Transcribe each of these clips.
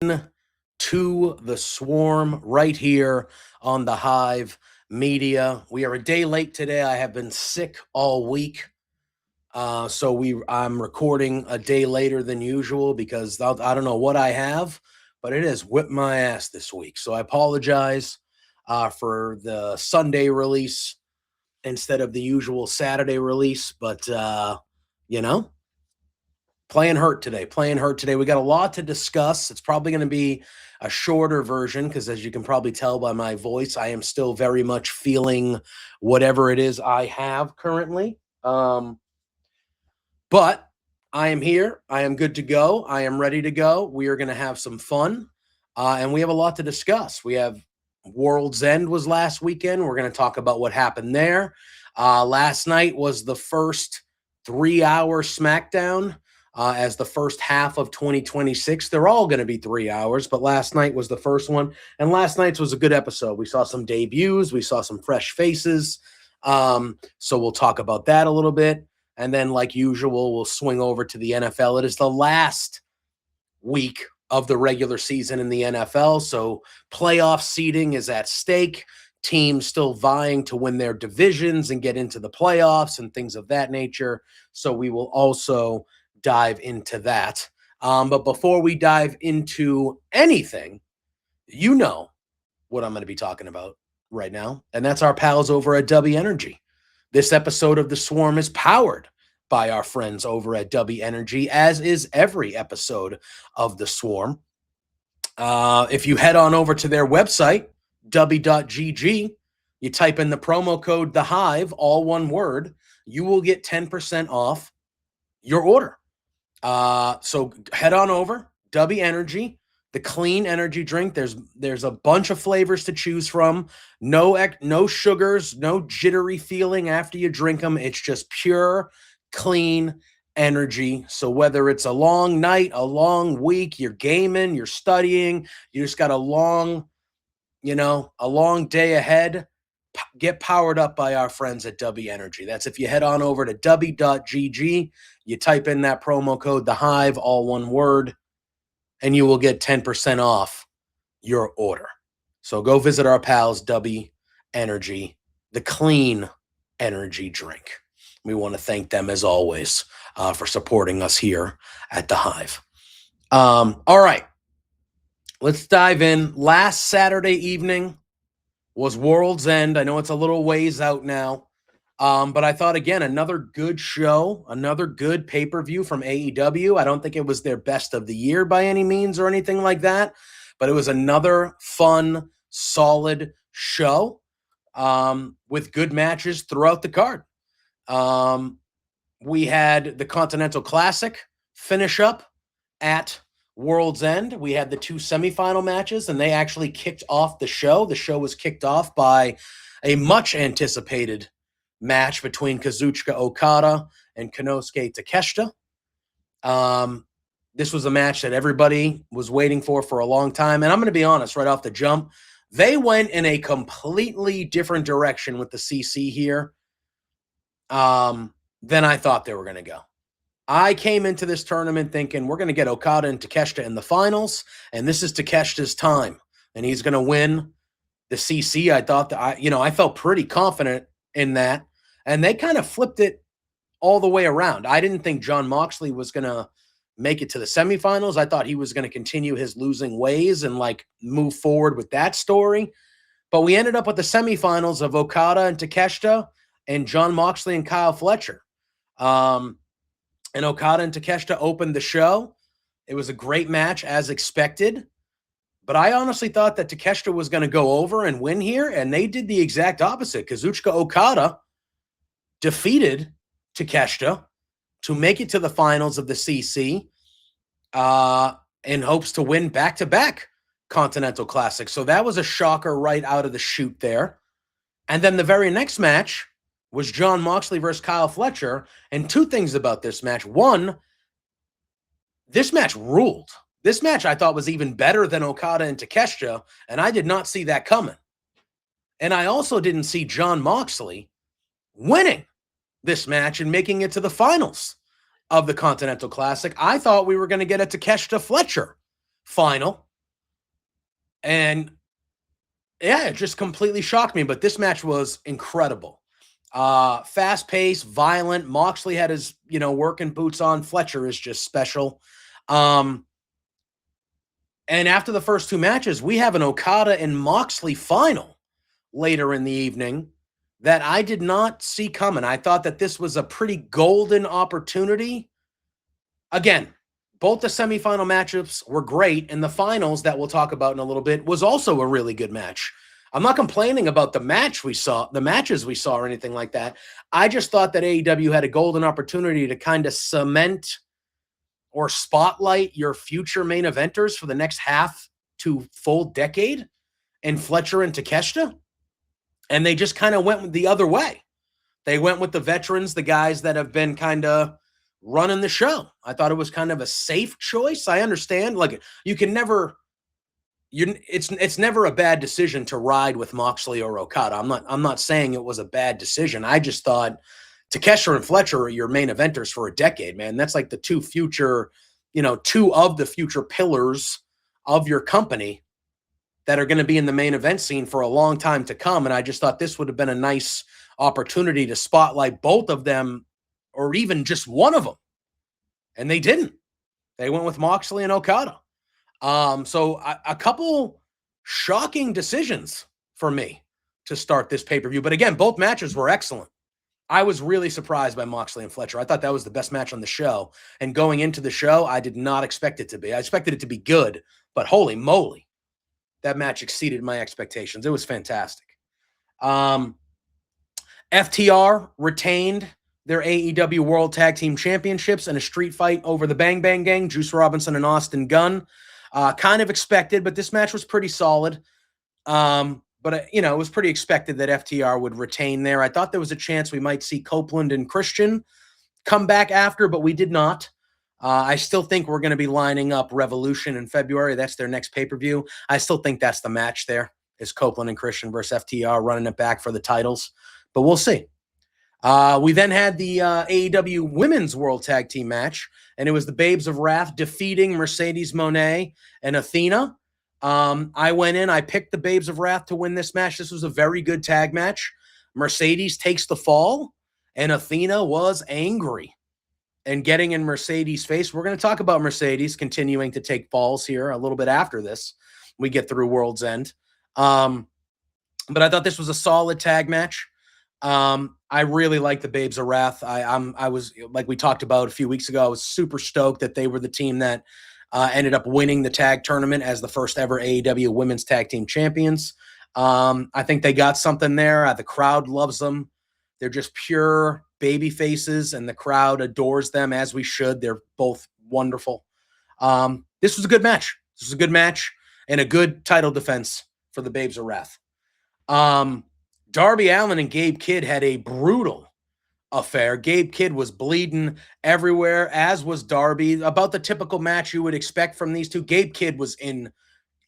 to the Swarm right here on the Hive Media. We are a day late today. I have been sick all week. I'm recording a day later than usual because I don't know what I have, but it has whipped my ass this week. So I apologize for the Sunday release instead of the usual Saturday release. But, playing hurt today. We got a lot to discuss. It's probably going to be a shorter version because, as you can probably tell by my voice, I am still very much feeling whatever it is I have currently. But I am here. I am good to go. I am ready to go. We are going to have some fun, and we have a lot to discuss. We have World's End was last weekend. We're going to talk about what happened there. Last night was the first 3-hour SmackDown. As the first half of 2026. They're all going to be 3 hours, but last night was the first one, and last night's was a good episode. We saw some debuts. We saw some fresh faces. So we'll talk about that a little bit, and then, like usual, we'll swing over to the NFL. It is the last week of the regular season in the NFL, so playoff seeding is at stake. Teams still vying to win their divisions and get into the playoffs and things of that nature. So we will also dive into that. But before we dive into anything, you know what I'm going to be talking about right now, and that's our pals over at W Energy. This episode of The Swarm is powered by our friends over at W Energy, as is every episode of The Swarm. If you head on over to their website, w.gg, you type in the promo code The Hive, all one word, you will get 10% off your order. So head on over, W Energy, the clean energy drink. There's a bunch of flavors to choose from. No sugars, no jittery feeling after you drink them. It's just pure, clean energy. So whether it's a long night, a long week, you're gaming, you're studying, you just got a long day ahead, get powered up by our friends at W Energy. That's if you head on over to w.gg, you type in that promo code, The Hive, all one word, and you will get 10% off your order. So go visit our pals, W Energy, the clean energy drink. We want to thank them, as always, for supporting us here at The Hive. All right, let's dive in. Last Saturday evening was World's End. I know it's a little ways out now. But I thought, again, another good show, another good pay-per-view from AEW. I don't think it was their best of the year by any means or anything like that, but it was another fun, solid show with good matches throughout the card. We had the Continental Classic finish up at World's End. We had the 2 semifinal matches, and they actually kicked off the show. The show was kicked off by a much-anticipated match between Kazuchika Okada and Konosuke Takeshita. This was a match that everybody was waiting for a long time, and I'm going to be honest right off the jump, they went in a completely different direction with the CC here than I thought they were going to go. I came into this tournament thinking we're going to get Okada and Takeshita in the finals, and this is Takeshita's time, and he's going to win the CC. I thought that I felt pretty confident in that, and they kind of flipped it all the way around. I didn't think Jon Moxley was going to make it to the semifinals. I thought he was going to continue his losing ways and move forward with that story. But we ended up with the semifinals of Okada and Takeshita and Jon Moxley and Kyle Fletcher. And Okada and Takeshita opened the show. It was a great match as expected. But I honestly thought that Takeshita was going to go over and win here, and they did the exact opposite. Kazuchika Okada defeated Takeshita to make it to the finals of the CC in hopes to win back-to-back Continental Classic. So that was a shocker right out of the chute there. And then the very next match was Jon Moxley versus Kyle Fletcher. And 2 things about this match. One, this match ruled. This match I thought was even better than Okada and Takeshita, and I did not see that coming. And I also didn't see Jon Moxley winning this match and making it to the finals of the Continental Classic. I thought we were going to get a Takeshita Fletcher final And yeah, it just completely shocked me. But this match was incredible. Fast paced, violent. Moxley had his, working boots on. Fletcher is just special. And after the first two matches, we have an Okada and Moxley final later in the evening that I did not see coming. I thought that this was a pretty golden opportunity. Again, both the semifinal matchups were great, and the finals that we'll talk about in a little bit was also a really good match. I'm not complaining about the matches we saw or anything like that. I just thought that AEW had a golden opportunity to kind of cement or spotlight your future main eventers for the next half to full decade in Fletcher and Takeshita. And they just kind of went the other way. They went with the veterans, the guys that have been kind of running the show. I thought it was kind of a safe choice. I understand. Like, it's never a bad decision to ride with Moxley or Okada. I'm not saying it was a bad decision. I just thought Takeshita and Fletcher are your main eventers for a decade, man. That's like the two of the future pillars of your company that are going to be in the main event scene for a long time to come. And I just thought this would have been a nice opportunity to spotlight both of them, or even just one of them. And they didn't. They went with Moxley and Okada. So a couple shocking decisions for me to start this pay-per-view. But again, both matches were excellent. I was really surprised by Moxley and Fletcher. I thought that was the best match on the show. And going into the show, I did not expect it to be. I expected it to be good, but holy moly, that match exceeded my expectations. It was fantastic. FTR retained their AEW World Tag Team Championships in a street fight over the Bang Bang Gang, Juice Robinson and Austin Gunn. Kind of expected, but this match was pretty solid. But it was pretty expected that FTR would retain there. I thought there was a chance we might see Copeland and Christian come back after, but we did not. I still think we're going to be lining up Revolution in February. That's their next pay-per-view. I still think that's the match there, is Copeland and Christian versus FTR running it back for the titles. But we'll see. We then had the AEW Women's World Tag Team match, and it was the Babes of Wrath defeating Mercedes Moné and Athena. I went in, I picked the Babes of Wrath to win this match. This was a very good tag match. Mercedes takes the fall, and Athena was angry and getting in Mercedes' face. We're going to talk about Mercedes continuing to take falls here a little bit after this. We get through World's End. But I thought this was a solid tag match. I really like the Babes of Wrath. I was, like we talked about a few weeks ago, I was super stoked that they were the team that ended up winning the tag tournament as the first ever AEW Women's Tag Team Champions. I think they got something there. The crowd loves them. They're just pure baby faces, and the crowd adores them, as we should. They're both wonderful. This was a good match. This was a good match and a good title defense for the Babes of Wrath. Darby Allin and Gabe Kidd had a brutal affair. Gabe Kidd was bleeding everywhere, as was Darby. About the typical match you would expect from these two. Gabe Kidd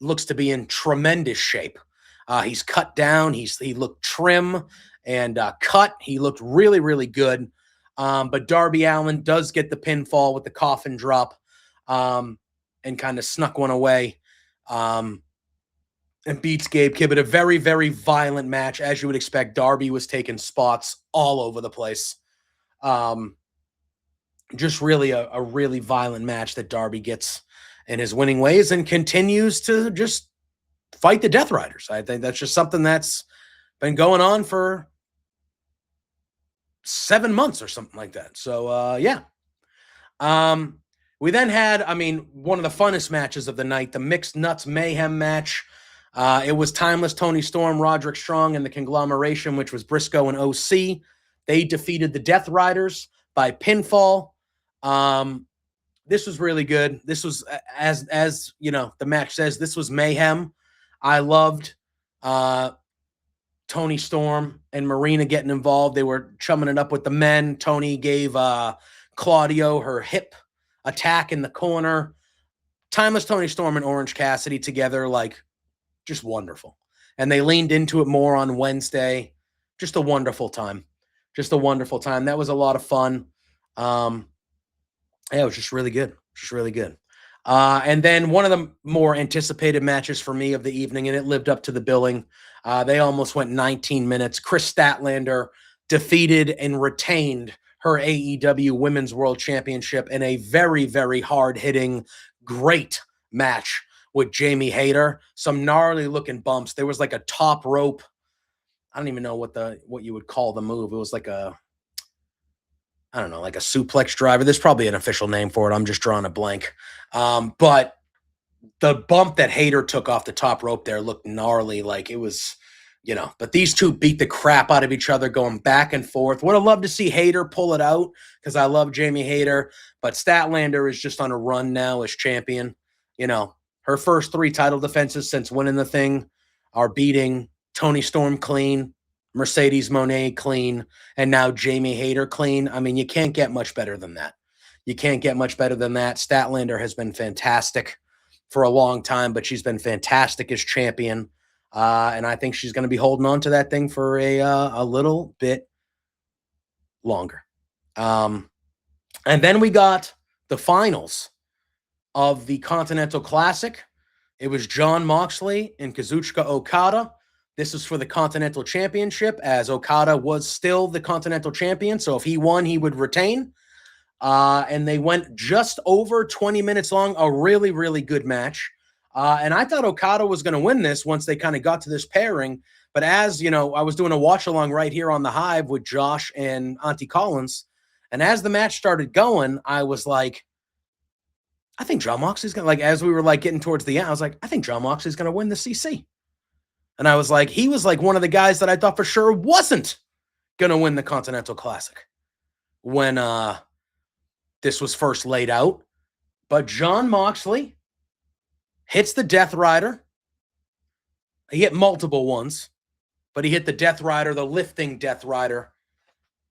looks to be in tremendous shape. He's cut down. He looked trim and cut. He looked really, really good. But Darby Allin does get the pinfall with the coffin drop and kind of snuck one away. And beats Gabe Kidd, but a very, very violent match, as you would expect. Darby was taking spots all over the place. Just really a really violent match that Darby gets in his winning ways and continues to just fight the Death Riders. I think that's just something that's been going on for 7 months or something like that. So, yeah. We then had, one of the funnest matches of the night, the Mixed Nuts Mayhem match. It was Timeless Tony Storm, Roderick Strong, and the Conglomeration, which was Briscoe and OC. They defeated the Death Riders by pinfall. This was really good. This was, as the match says, this was mayhem. I loved Tony Storm and Marina getting involved. They were chumming it up with the men. Tony gave Claudio her hip attack in the corner. Timeless Tony Storm and Orange Cassidy together, just wonderful. And they leaned into it more on Wednesday. Just a wonderful time. Just a wonderful time. That was a lot of fun. Yeah, it was just really good. Just really good. And then one of the more anticipated matches for me of the evening, and it lived up to the billing. They almost went 19 minutes. Chris Statlander defeated and retained her AEW Women's World Championship in a very, very hard-hitting, great match with Jamie Hayter. Some gnarly looking bumps. There was like a top rope. I don't even know what you would call the move. It was like I don't know, like a suplex driver. There's probably an official name for it. I'm just drawing a blank. But the bump that Hayter took off the top rope there looked gnarly. Like it was, but these two beat the crap out of each other going back and forth. Would have loved to see Hayter pull it out because I love Jamie Hayter, but Statlander is just on a run now as champion. Her first 3 title defenses since winning the thing are beating Toni Storm clean, Mercedes Moné clean, and now Jamie Hayter clean. I mean, you can't get much better than that. You can't get much better than that. Statlander has been fantastic for a long time, but she's been fantastic as champion. And I think she's going to be holding on to that thing for a little bit longer. And then we got the finals of the Continental Classic. It was Jon Moxley and Kazuchika Okada. This is for the Continental Championship, as Okada was still the Continental Champion. So if he won, he would retain. And they went just over 20 minutes long, a really, really good match. And I thought Okada was going to win this once they kind of got to this pairing. But as, I was doing a watch along right here on the Hive with Josh and Auntie Collins. And as the match started going, I was like, I think Jon Moxley's going to, like, as we were like getting towards the end, I was like, I think Jon Moxley's going to win the CC. And I was like, he was like one of the guys that I thought for sure wasn't going to win the Continental Classic when this was first laid out. But Jon Moxley hits the Death Rider. He hit multiple ones, but he hit the Death Rider, the lifting Death Rider,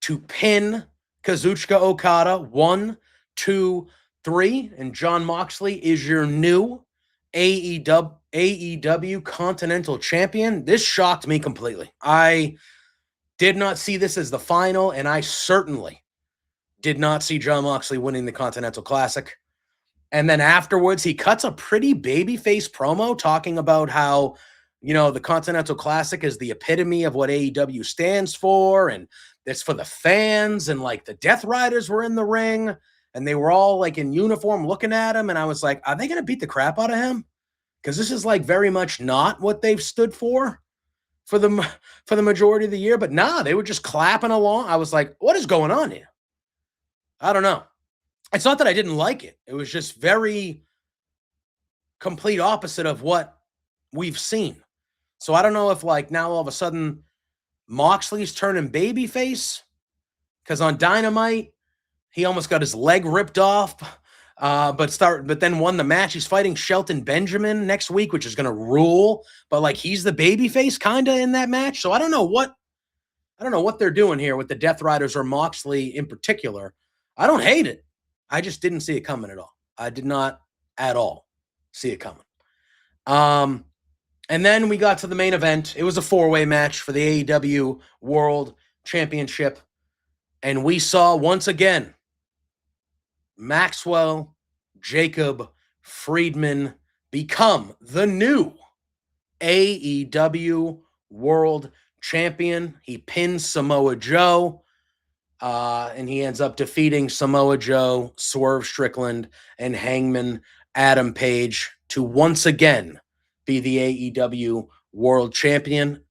to pin Kazuchika Okada 1, 2, 3. And Jon Moxley is your new AEW Continental Champion. This shocked me completely. I did not see this as the final, and I certainly did not see Jon Moxley winning the Continental Classic. And then afterwards, he cuts a pretty babyface promo talking about how, the Continental Classic is the epitome of what AEW stands for, and it's for the fans, and like the Death Riders were in the ring, and they were all like in uniform looking at him, and I was like, are they going to beat the crap out of him? Because this is like very much not what they've stood for the majority of the year. But nah, they were just clapping along. I was like, what is going on here? I don't know. It's not that I didn't like it. It was just very complete opposite of what we've seen. So I don't know if like now all of a sudden Moxley's turning babyface, because on Dynamite he almost got his leg ripped off, but then won the match. He's fighting Shelton Benjamin next week, which is going to rule. But like he's the babyface kind of in that match. So I don't know what they're doing here with the Death Riders or Moxley in particular. I don't hate it. I just didn't see it coming at all. I did not at all see it coming. And then we got to the main event. It was a 4-way match for the AEW World Championship. And we saw once again Maxwell Jacob Friedman become the new AEW World Champion. He pins Samoa Joe. And he ends up defeating Samoa Joe, Swerve Strickland, and Hangman Adam Page to once again be the AEW World Champion.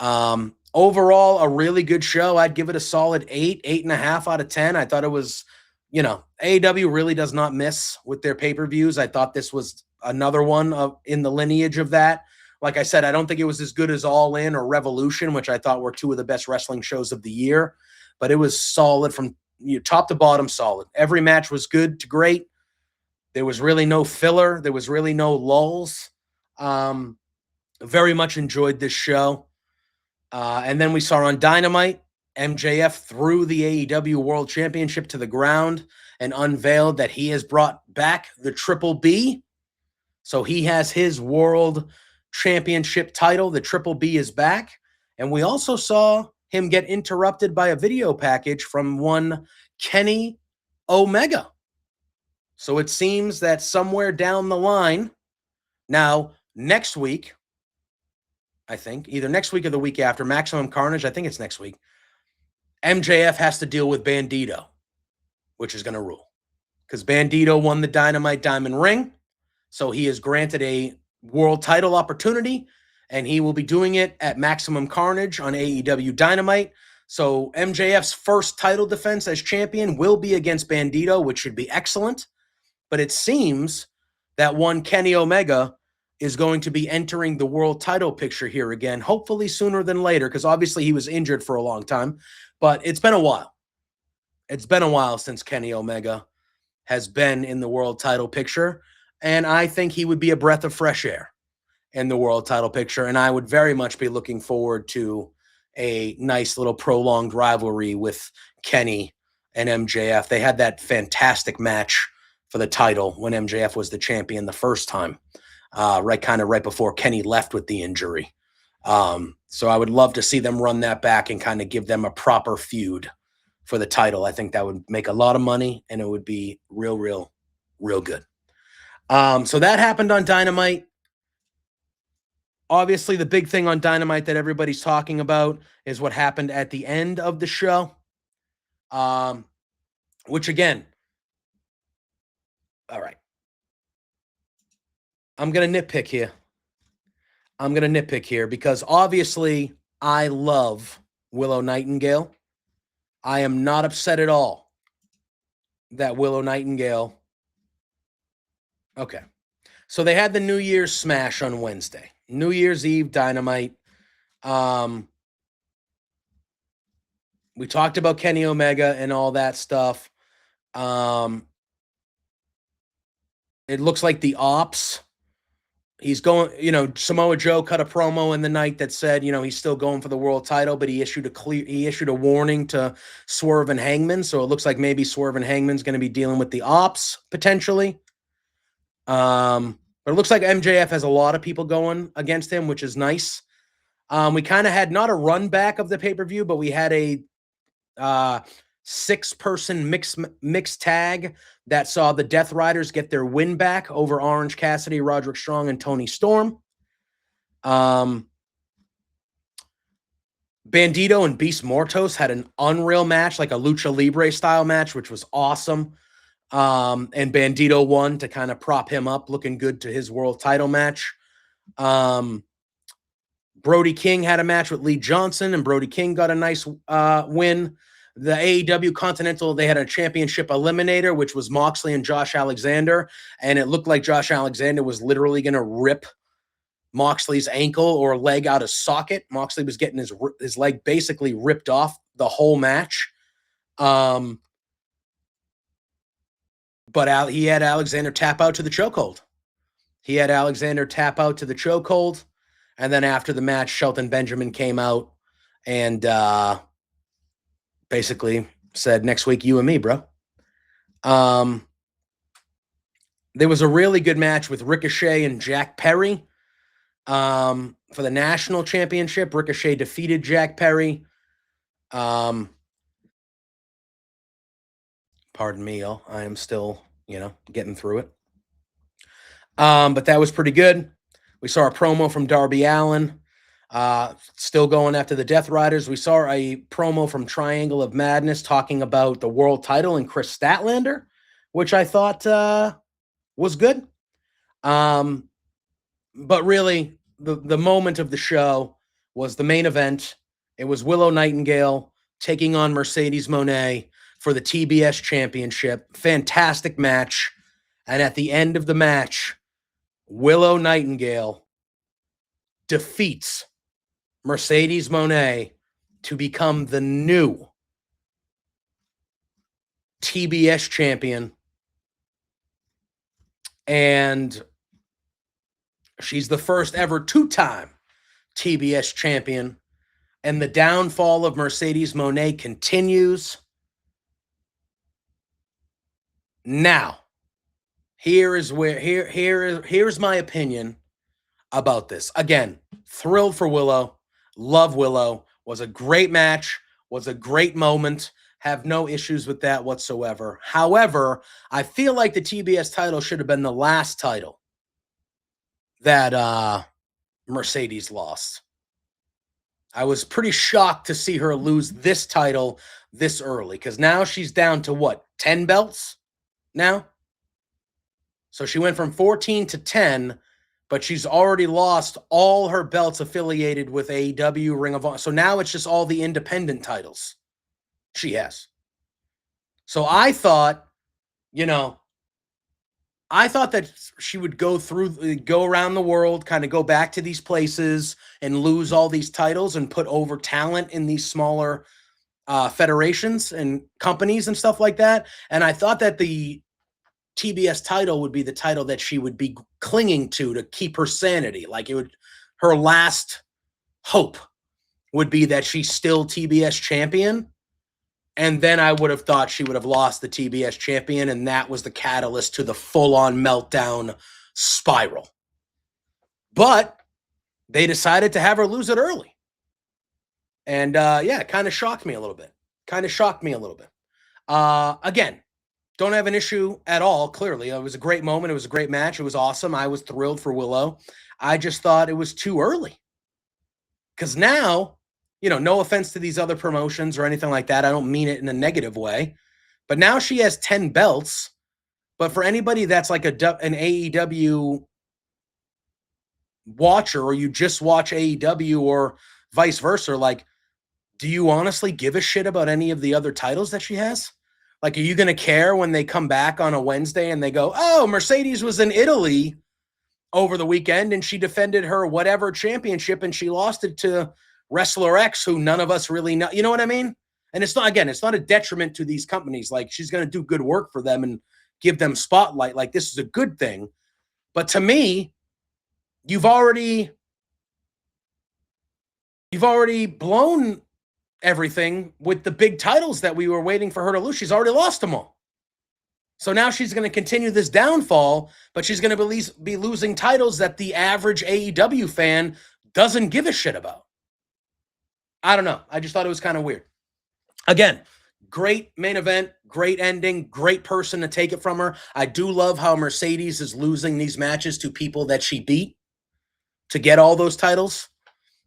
Overall, a really good show. I'd give it a solid 8.5 out of 10. I thought it was, AEW really does not miss with their pay-per-views. I thought this was another one in the lineage of that. Like I said, I don't think it was as good as All In or Revolution, which I thought were 2 of the best wrestling shows of the year. But it was solid from top to bottom, solid. Every match was good to great. There was really no filler. There was really no lulls. Very much enjoyed this show. And then we saw on Dynamite, MJF threw the AEW World Championship to the ground and unveiled that he has brought back the Triple B. So he has his World Championship title. The Triple B is back. And we also saw him get interrupted by a video package from one Kenny Omega. So it seems that somewhere down the line, now next week, I think, either next week or the week after, Maximum Carnage, I think it's next week, MJF has to deal with Bandito, which is going to rule. Because Bandito won the Dynamite Diamond Ring, so he is granted a world title opportunity, and he will be doing it at Maximum Carnage on AEW Dynamite. So MJF's first title defense as champion will be against Bandito, which should be excellent. But it seems that one Kenny Omega is going to be entering the world title picture here again, hopefully sooner than later, because obviously he was injured for a long time. But it's been a while. It's been a while since Kenny Omega has been in the world title picture, and I think he would be a breath of fresh air in the world title picture, and I would very much be looking forward to a nice little prolonged rivalry with Kenny and MJF. They had that fantastic match for the title when MJF was the champion the first time, right before Kenny left with the injury. So I would love to see them run that back and kind of give them a proper feud for the title. I think that would make a lot of money, and it would be real good. So that happened on Dynamite. Obviously, the big thing on Dynamite that everybody's talking about is what happened at the end of the show. Which again, all right. I'm going to nitpick here because obviously I love Willow Nightingale. I am not upset at all that Willow Nightingale. Okay. So they had the New Year's Smash on Wednesday. New Year's Eve Dynamite. We talked about Kenny Omega and all that stuff. It looks like the Ops. He's going, Samoa Joe cut a promo in the night that said, he's still going for the world title, but he issued a warning to Swerve and Hangman. So it looks like maybe Swerve and Hangman's going to be dealing with the Ops potentially. But it looks like MJF has a lot of people going against him, which is nice. We kind of had not a run back of the pay-per-view, but we had a 6-person mixed tag that saw the Death Riders get their win back over Orange Cassidy, Roderick Strong, and Tony Storm. Bandito and Beast Mortos had an unreal match, like a Lucha Libre style match, which was awesome. And Bandito won to kind of prop him up, looking good to his world title match. Brody King had a match with Lee Johnson, and Brody King got a nice win. The AEW Continental, they had a championship eliminator, which was Moxley and Josh Alexander, and it looked like Josh Alexander was literally going to rip Moxley's ankle or leg out of socket. Moxley was getting his leg basically ripped off the whole match. But he had Alexander tap out to the chokehold. And then after the match, Shelton Benjamin came out and basically said, next week, you and me, bro. There was a really good match with Ricochet and Jack Perry for the national championship. Ricochet defeated Jack Perry. Pardon me, y'all. I am still, getting through it. But that was pretty good. We saw a promo from Darby Allin, still going after the Death Riders. We saw a promo from Triangle of Madness talking about the world title and Chris Statlander, which I thought was good. But really, the moment of the show was the main event. It was Willow Nightingale taking on Mercedes Moné for the TBS Championship. Fantastic match. And at the end of the match, Willow Nightingale defeats Mercedes Moné to become the new TBS champion. And she's the first ever 2-time TBS champion. And the downfall of Mercedes Moné continues. Now, here's my opinion about this. Again, thrilled for Willow. Love Willow. Was a great match. Was a great moment. Have no issues with that whatsoever. However, I feel like the TBS title should have been the last title that Mercedes lost. I was pretty shocked to see her lose this title this early because now she's down to what, 10 belts now? So she went from 14 to 10, but she's already lost all her belts affiliated with AEW, Ring of Honor. So now it's just all the independent titles she has. So I thought, I thought that she would go around the world, kind of go back to these places and lose all these titles and put over talent in these smaller federations and companies and stuff like that. And I thought that the TBS title would be the title that she would be clinging to keep her sanity. Like her last hope would be that she's still TBS champion. And then I would have thought she would have lost the TBS champion, and that was the catalyst to the full-on meltdown spiral. But they decided to have her lose it early. And, it kind of shocked me a little bit. Again, don't have an issue at all, clearly. It was a great moment. It was a great match. It was awesome. I was thrilled for Willow. I just thought it was too early. Because now, no offense to these other promotions or anything like that. I don't mean it in a negative way. But now she has 10 belts. But for anybody that's like an AEW watcher, or you just watch AEW or vice versa, like, do you honestly give a shit about any of the other titles that she has? Like, are you going to care when they come back on a Wednesday and they go, oh, Mercedes was in Italy over the weekend and she defended her whatever championship and she lost it to Wrestler X, who none of us really know. You know what I mean? And it's not a detriment to these companies. Like, she's going to do good work for them and give them spotlight. Like, this is a good thing. But to me, you've already blown everything with the big titles that we were waiting for her to lose. She's already lost them all. So now she's going to continue this downfall, but she's going to be losing titles that the average AEW fan doesn't give a shit about. I don't know. I just thought it was kind of weird. Again, great main event, great ending, great person to take it from her. I do love how Mercedes is losing these matches to people that she beat to get all those titles.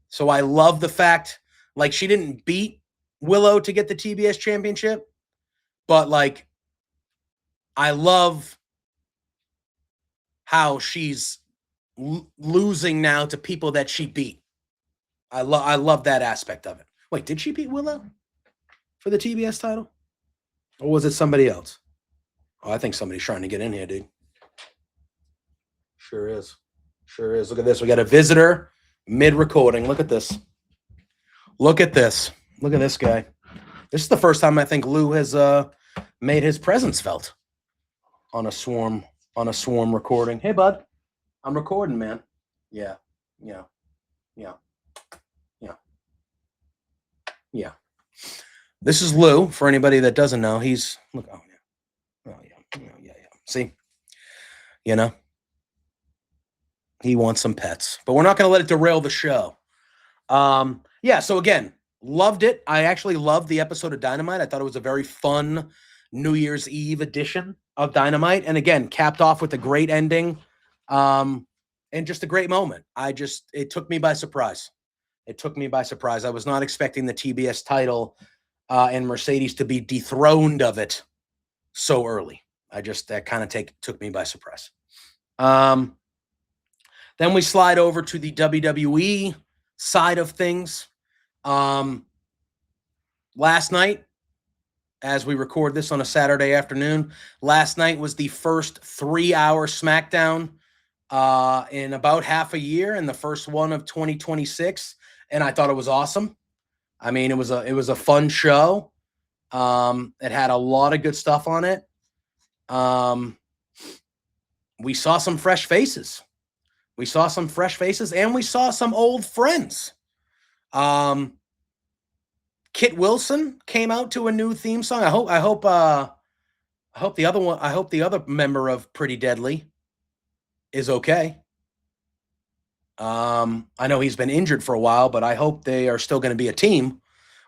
So I love the fact, like, she didn't beat Willow to get the TBS championship, but, like, I love how she's losing now to people that she beat. I love that aspect of it. Wait, did she beat Willow for the TBS title? Or was it somebody else? Oh, I think somebody's trying to get in here, dude. Sure is. Look at this. We got a visitor mid-recording. Look at this. Look at this guy. This is the first time I think Lou has made his presence felt on a swarm recording. Hey, bud. I'm recording, man. Yeah. This is Lou, for anybody that doesn't know. He's look. Oh yeah. See, he wants some pets, but we're not going to let it derail the show. So again, loved it. I actually loved the episode of Dynamite. I thought it was a very fun New Year's Eve edition of Dynamite, and again, capped off with a great ending, and just a great moment. It took me by surprise. I was not expecting the TBS title and Mercedes to be dethroned of it so early. That kind of took me by surprise. Then we slide over to the WWE side of things. Last night, as we record this on a Saturday afternoon, last night was the first 3-hour SmackDown in about half a year, and the first one of 2026. And I thought it was awesome. I mean, it was a fun show. It had a lot of good stuff on it. We saw some fresh faces. And we saw some old friends. Kit Wilson came out to a new theme song. I hope the other member of Pretty Deadly is okay. I know he's been injured for a while, but I hope they are still going to be a team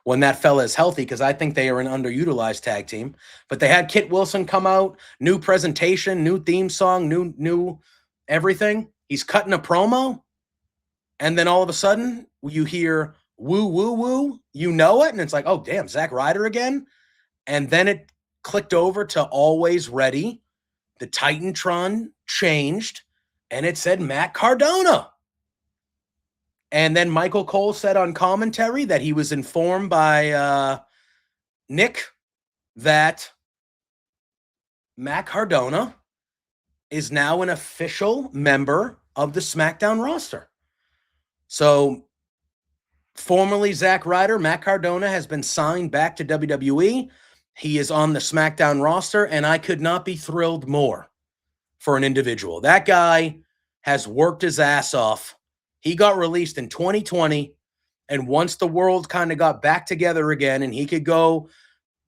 when that fella is healthy, because I think they are an underutilized tag team. But they had Kit Wilson come out, new presentation, new theme song, new everything. He's cutting a promo, and then all of a sudden you hear woo, woo, woo, you know it, and it's like, oh, damn, Zack Ryder again? And then it clicked over to Always Ready. The Titantron changed, and it said Matt Cardona. And then Michael Cole said on commentary that he was informed by Nick that Matt Cardona is now an official member of the SmackDown roster. So, formerly Zack Ryder, Matt Cardona has been signed back to WWE. He is on the SmackDown roster, and I could not be thrilled more for an individual. That guy has worked his ass off. He got released in 2020, and once the world kind of got back together again and he could go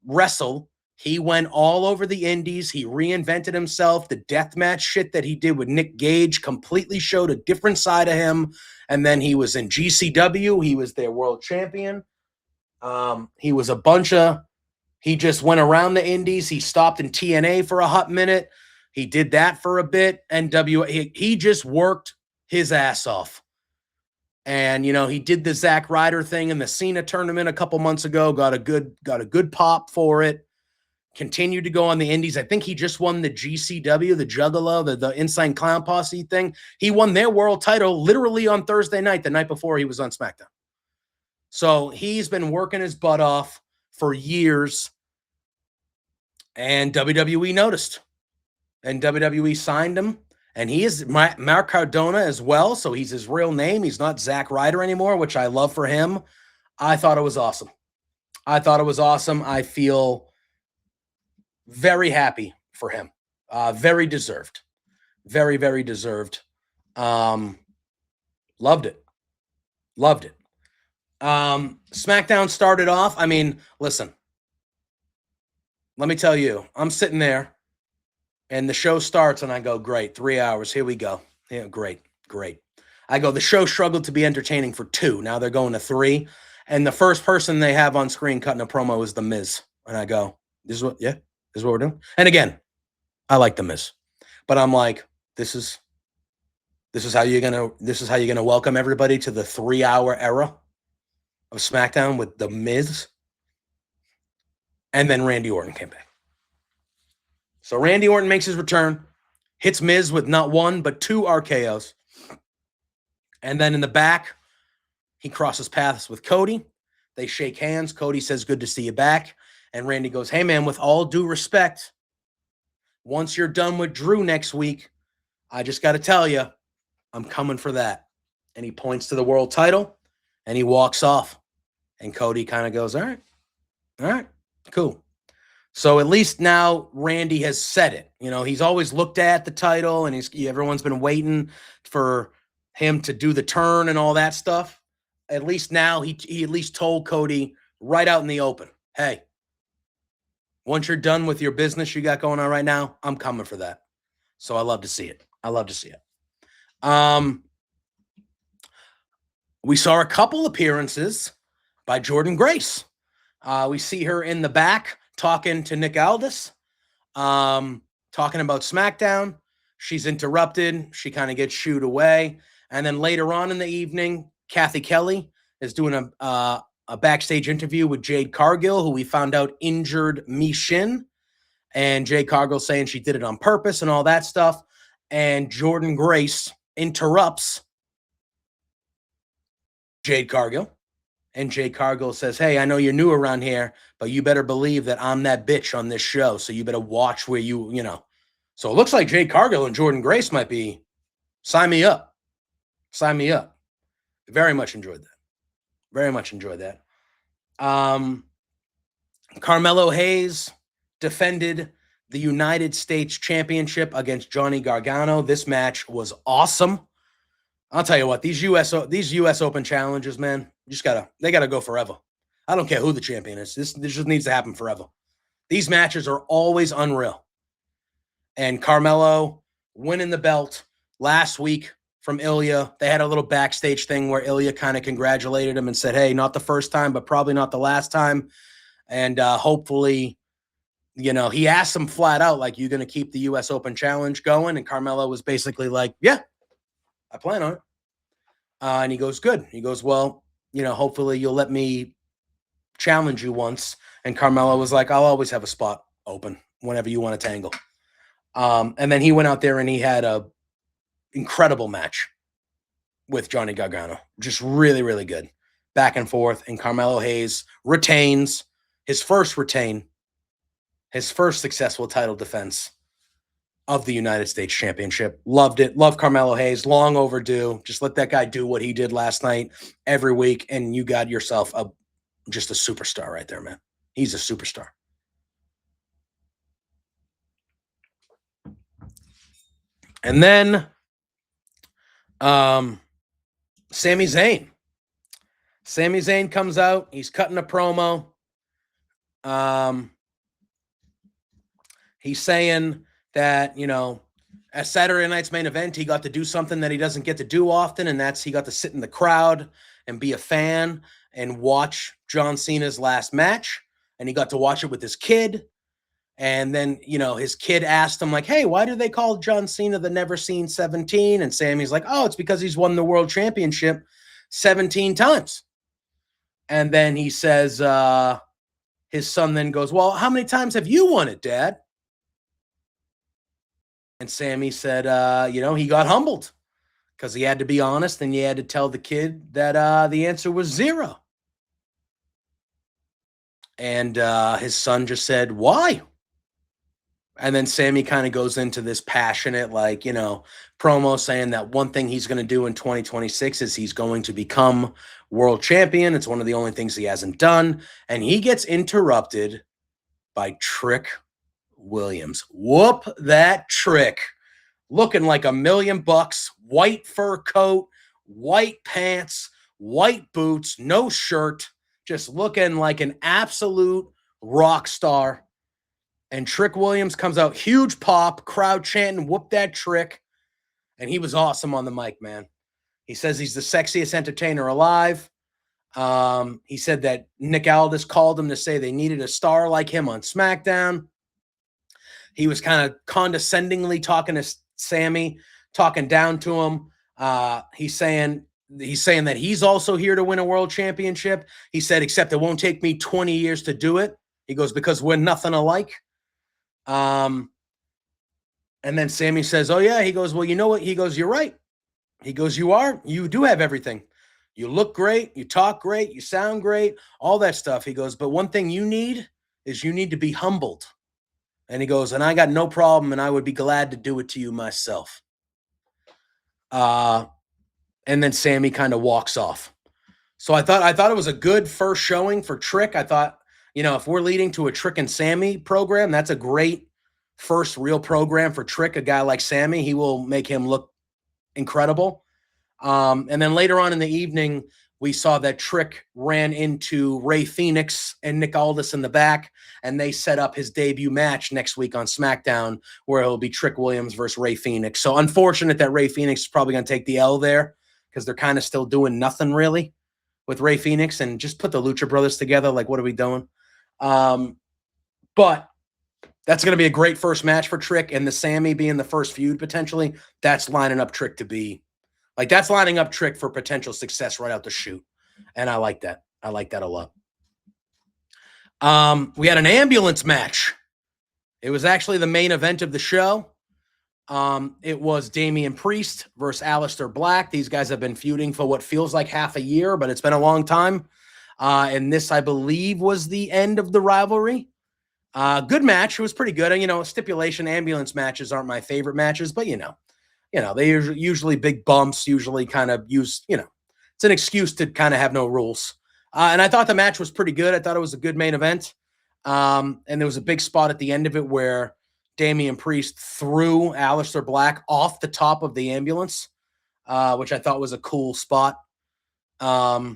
wrestle, he went all over the indies. He reinvented himself. The deathmatch shit that he did with Nick Gage completely showed a different side of him. And then he was in GCW. He was their world champion. He was a bunch of... He just went around the indies. He stopped in TNA for a hot minute. He did that for a bit. He just worked his ass off. And, you know, he did the Zack Ryder thing in the Cena tournament a couple months ago, got a good pop for it, continued to go on the indies. I think he just won the GCW, the Juggalo, the Insane Clown Posse thing. He won their world title literally on Thursday night, the night before he was on SmackDown. So he's been working his butt off for years, and WWE noticed, and WWE signed him. And he is Mark Cardona as well, so he's his real name. He's not Zack Ryder anymore, which I love for him. I thought it was awesome. I feel very happy for him. Very deserved. Very, very deserved. Loved it. SmackDown started off. I mean, listen. Let me tell you, I'm sitting there. And the show starts, and I go, great, 3 hours. Here we go. Yeah, great. I go, the show struggled to be entertaining for 2. Now they're going to 3. And the first person they have on screen cutting a promo is The Miz. And I go, this is what we're doing. And again, I like The Miz. But I'm like, this is how you're gonna welcome everybody to the 3-hour era of SmackDown with The Miz. And then Randy Orton came back. So Randy Orton makes his return, hits Miz with not 1, but 2 RKOs. And then in the back, he crosses paths with Cody. They shake hands. Cody says, good to see you back. And Randy goes, hey, man, with all due respect, once you're done with Drew next week, I just got to tell you, I'm coming for that. And he points to the world title, and he walks off. And Cody kind of goes, all right, cool. So at least now Randy has said it. You know, he's always looked at the title, and everyone's been waiting for him to do the turn and all that stuff. At least now he at least told Cody right out in the open, hey, once you're done with your business you got going on right now, I'm coming for that. So I love to see it. We saw a couple appearances by Jordynne Grace. We see her in the back talking to Nick Aldis, talking about SmackDown. She's interrupted. She kind of gets shooed away. And then later on in the evening, Kathy Kelly is doing a backstage interview with Jade Cargill, who we found out injured Michin. And Jade Cargill saying she did it on purpose and all that stuff. And Jordynne Grace interrupts Jade Cargill. And Jade Cargill says, hey, I know you're new around here, but you better believe that I'm that bitch on this show. So you better watch where you know. So it looks like Jade Cargill and Jordynne Grace might be, sign me up. Very much enjoyed that. Carmelo Hayes defended the United States Championship against Johnny Gargano. This match was awesome. I'll tell you what, these US Open challenges, man, they gotta go forever. I don't care who the champion is. This just needs to happen forever. These matches are always unreal. And Carmelo winning the belt last week from Ilya. They had a little backstage thing where Ilya kind of congratulated him and said, hey, not the first time, but probably not the last time. And hopefully, he asked him flat out, like, you going to keep the U.S. Open Challenge going? And Carmelo was basically like, yeah, I plan on it. And he goes, good. He goes, well, hopefully you'll let me challenge you once. And Carmelo was like, I'll always have a spot open whenever you want to tangle. And then he went out there and he had a incredible match with Johnny Gargano. Just really, really good. Back and forth. And Carmelo Hayes retains his first successful title defense of the United States Championship. Loved it. Love Carmelo Hayes. Long overdue. Just let that guy do what he did last night every week, and you got yourself just a superstar right there, man. He's a superstar. And then Sami Zayn. Sami Zayn comes out. He's cutting a promo. He's saying that, at Saturday night's main event, he got to do something that he doesn't get to do often, and that's he got to sit in the crowd and be a fan and watch John Cena's last match, and he got to watch it with his kid. And then, his kid asked him, like, hey, why do they call John Cena the Never Seen 17? And Sammy's like, oh, it's because he's won the world championship 17 times. And then he says, his son then goes, well, how many times have you won it, Dad? And Sammy said, he got humbled because he had to be honest and he had to tell the kid that the answer was 0. And his son just said, why? And then Sammy kind of goes into this passionate, promo saying that one thing he's going to do in 2026 is he's going to become world champion. It's one of the only things he hasn't done. And he gets interrupted by Trick Williams. Whoop that Trick. Looking like $1 million, white fur coat, white pants, white boots, no shirt, just looking like an absolute rock star. And Trick Williams comes out, huge pop, crowd chanting, whoop that Trick. And he was awesome on the mic, man. He says he's the sexiest entertainer alive. He said that Nick Aldis called him to say they needed a star like him on SmackDown. He was kind of condescendingly talking to Sammy, talking down to him. He's saying that he's also here to win a world championship. He said, except it won't take me 20 years to do it. He goes, because we're nothing alike. And then Sammy says, oh, yeah. He goes, well, you know what? He goes, you're right. He goes, you do have everything. You look great. You talk great. You sound great. All that stuff. He goes, but one thing you need is you need to be humbled. And he goes, and I got no problem, and I would be glad to do it to you myself. And then Sammy kind of walks off. So I thought it was a good first showing for Trick. I thought, if we're leading to a Trick and Sammy program, that's a great first real program for Trick. A guy like Sammy, he will make him look incredible. And then later on in the evening, we saw that Trick ran into Rey Fenix and Nick Aldis in the back, and they set up his debut match next week on SmackDown, where it'll be Trick Williams versus Rey Fenix. So unfortunate that Rey Fenix is probably going to take the L there because they're kind of still doing nothing really with Rey Fenix, and just put the Lucha Brothers together. Like, what are we doing? But that's going to be a great first match for Trick, and the Sammy being the first feud potentially, that's lining up Trick to be that's lining up Trick for potential success right out the chute. And I like that. I like that a lot. We had an ambulance match. It was actually the main event of the show. It was Damian Priest versus Aleister Black. These guys have been feuding for what feels like half a year, but it's been a long time. And this, I believe, was the end of the rivalry. Good match. It was pretty good. And, stipulation ambulance matches aren't my favorite matches, but, they usually big bumps, usually kind of use, it's an excuse to kind of have no rules. And I thought the match was pretty good. I thought it was a good main event. And there was a big spot at the end of it where Damian Priest threw Aleister Black off the top of the ambulance, which I thought was a cool spot. Yeah,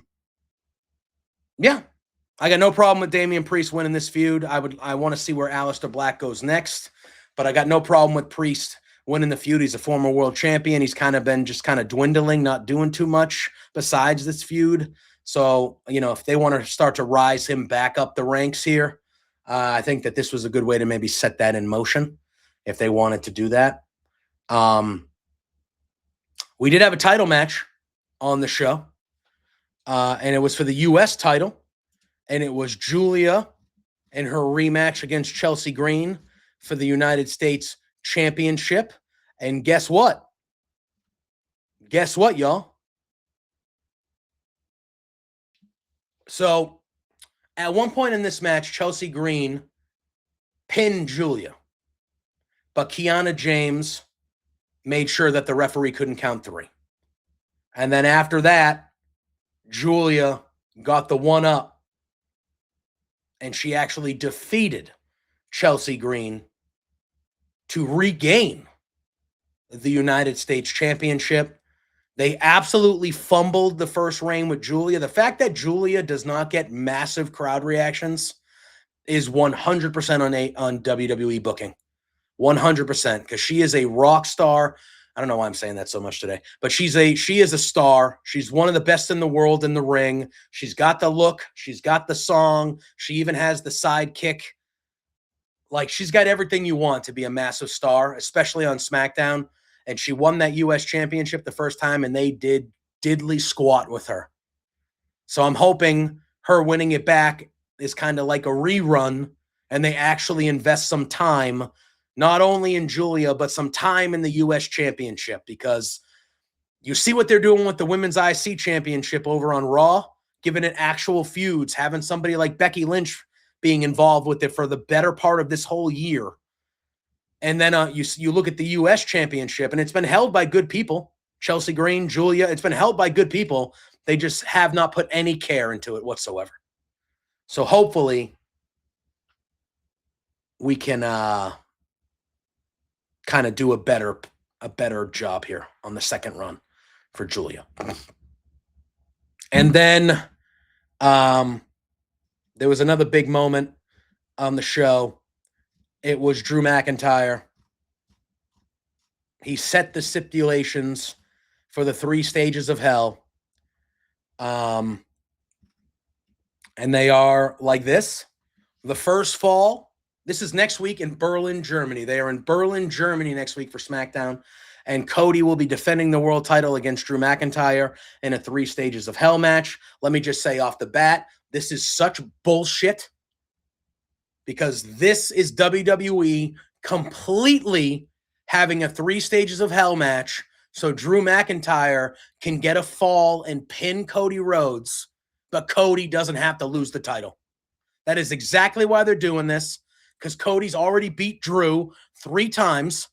I got no problem with Damian Priest winning this feud. I want to see where Aleister Black goes next, but I got no problem with Priest winning the feud. He's a former world champion. He's kind of been just kind of dwindling, not doing too much besides this feud. So, if they want to start to rise him back up the ranks here, I think that this was a good way to maybe set that in motion if they wanted to do that. We did have a title match on the show, and it was for the U.S. title, and it was Julia in her rematch against Chelsea Green for the United States Championship. And guess what? Guess what, y'all? So, at one point in this match, Chelsea Green pinned Julia, but Kiana James made sure that the referee couldn't count 3. And then after that, Julia got the 1-up, and she actually defeated Chelsea Green to regain the United States Championship. They absolutely fumbled the first reign with Julia. The fact that Julia does not get massive crowd reactions is 100% on WWE booking. 100%, because she is a rock star. I don't know why I'm saying that so much today, but she is a star. She's one of the best in the world in the ring. She's got the look. She's got the song. She even has the sidekick. Like, she's got everything you want to be a massive star, especially on SmackDown. And she won that U.S. Championship the first time, and they did diddly squat with her. So I'm hoping her winning it back is kind of like a rerun, and they actually invest some time, not only in Julia, but some time in the U.S. Championship, because you see what they're doing with the Women's IC Championship over on Raw, giving it actual feuds, having somebody like Becky Lynch being involved with it for the better part of this whole year. And then you look at the U.S. Championship, and it's been held by good people. Chelsea Green, Julia, it's been held by good people. They just have not put any care into it whatsoever. So hopefully we can kind of do a better job here on the second run for Julia. And then there was another big moment on the show. It was Drew McIntyre. He set the stipulations for the 3 stages of hell. And they are like this. The first fall, this is next week in Berlin, Germany. They are in Berlin, Germany next week for SmackDown. And Cody will be defending the world title against Drew McIntyre in a 3 stages of hell match. Let me just say off the bat, this is such bullshit, because this is WWE completely having a 3 stages of hell match so Drew McIntyre can get a fall and pin Cody Rhodes, but Cody doesn't have to lose the title. That is exactly why they're doing this, because Cody's already beat Drew 3 times,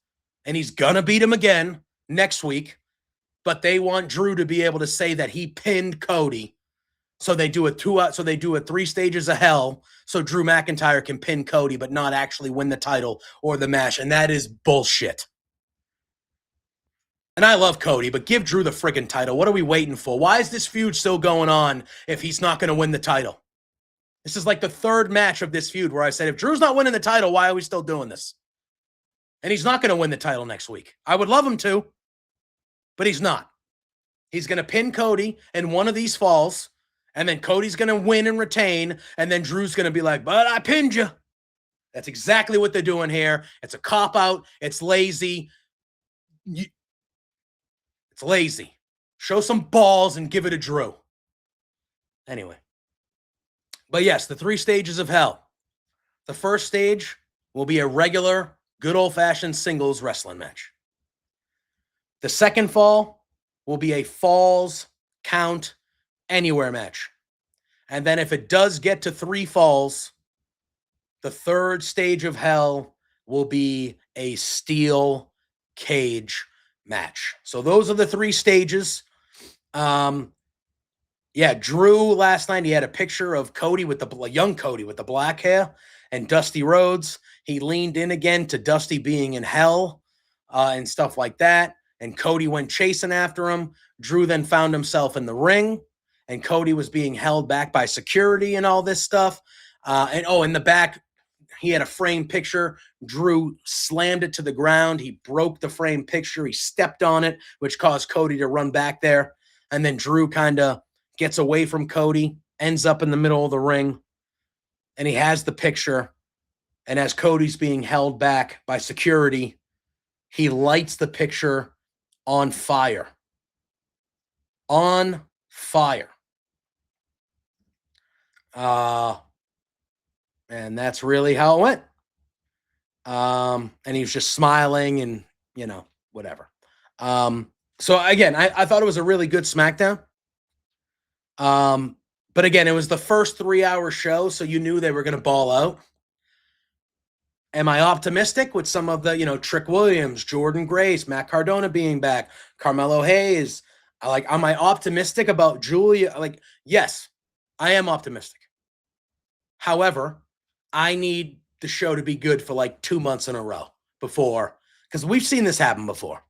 and he's going to beat him again next week, but they want Drew to be able to say that he pinned Cody. So they do a 3 stages of hell so Drew McIntyre can pin Cody but not actually win the title or the match. And that is bullshit. And I love Cody, but give Drew the friggin' title. What are we waiting for? Why is this feud still going on if he's not going to win the title? This is like the 3rd match of this feud where I said, if Drew's not winning the title, why are we still doing this? And he's not going to win the title next week. I would love him to, but he's not. He's going to pin Cody in one of these falls, and then Cody's going to win and retain, and then Drew's going to be like, but I pinned you. That's exactly what they're doing here. It's a cop-out. It's lazy. It's lazy. Show some balls and give it to Drew. Anyway. But yes, the 3 stages of hell. The first stage will be a regular, good old-fashioned singles wrestling match. The second fall will be a falls count anywhere match. And then if it does get to 3 falls, the 3rd stage of hell will be a steel cage match. So those are the 3 stages. Drew last night, he had a picture of Cody with the young Cody with the black hair and Dusty Rhodes. He leaned in again to Dusty being in hell and stuff like that. And Cody went chasing after him. Drew then found himself in the ring, and Cody was being held back by security and all this stuff. In the back, He had a framed picture. Drew slammed it to the ground. He broke the framed picture. He stepped on it, which caused Cody to run back there. And then Drew kind of gets away from Cody, ends up in the middle of the ring, and he has the picture. And as Cody's being held back by security, he lights the picture on fire. On fire. And that's really how it went. And he was just smiling and, whatever. So again, I thought it was a really good SmackDown. But again, it was the first 3-hour show, so you knew they were going to ball out. Am I optimistic with some of the, Trick Williams, Jordan Grace, Matt Cardona being back, Carmelo Hayes? Am I optimistic about Julia? Yes, I am optimistic. However, I need the show to be good for 2 months in a row before, because we've seen this happen before.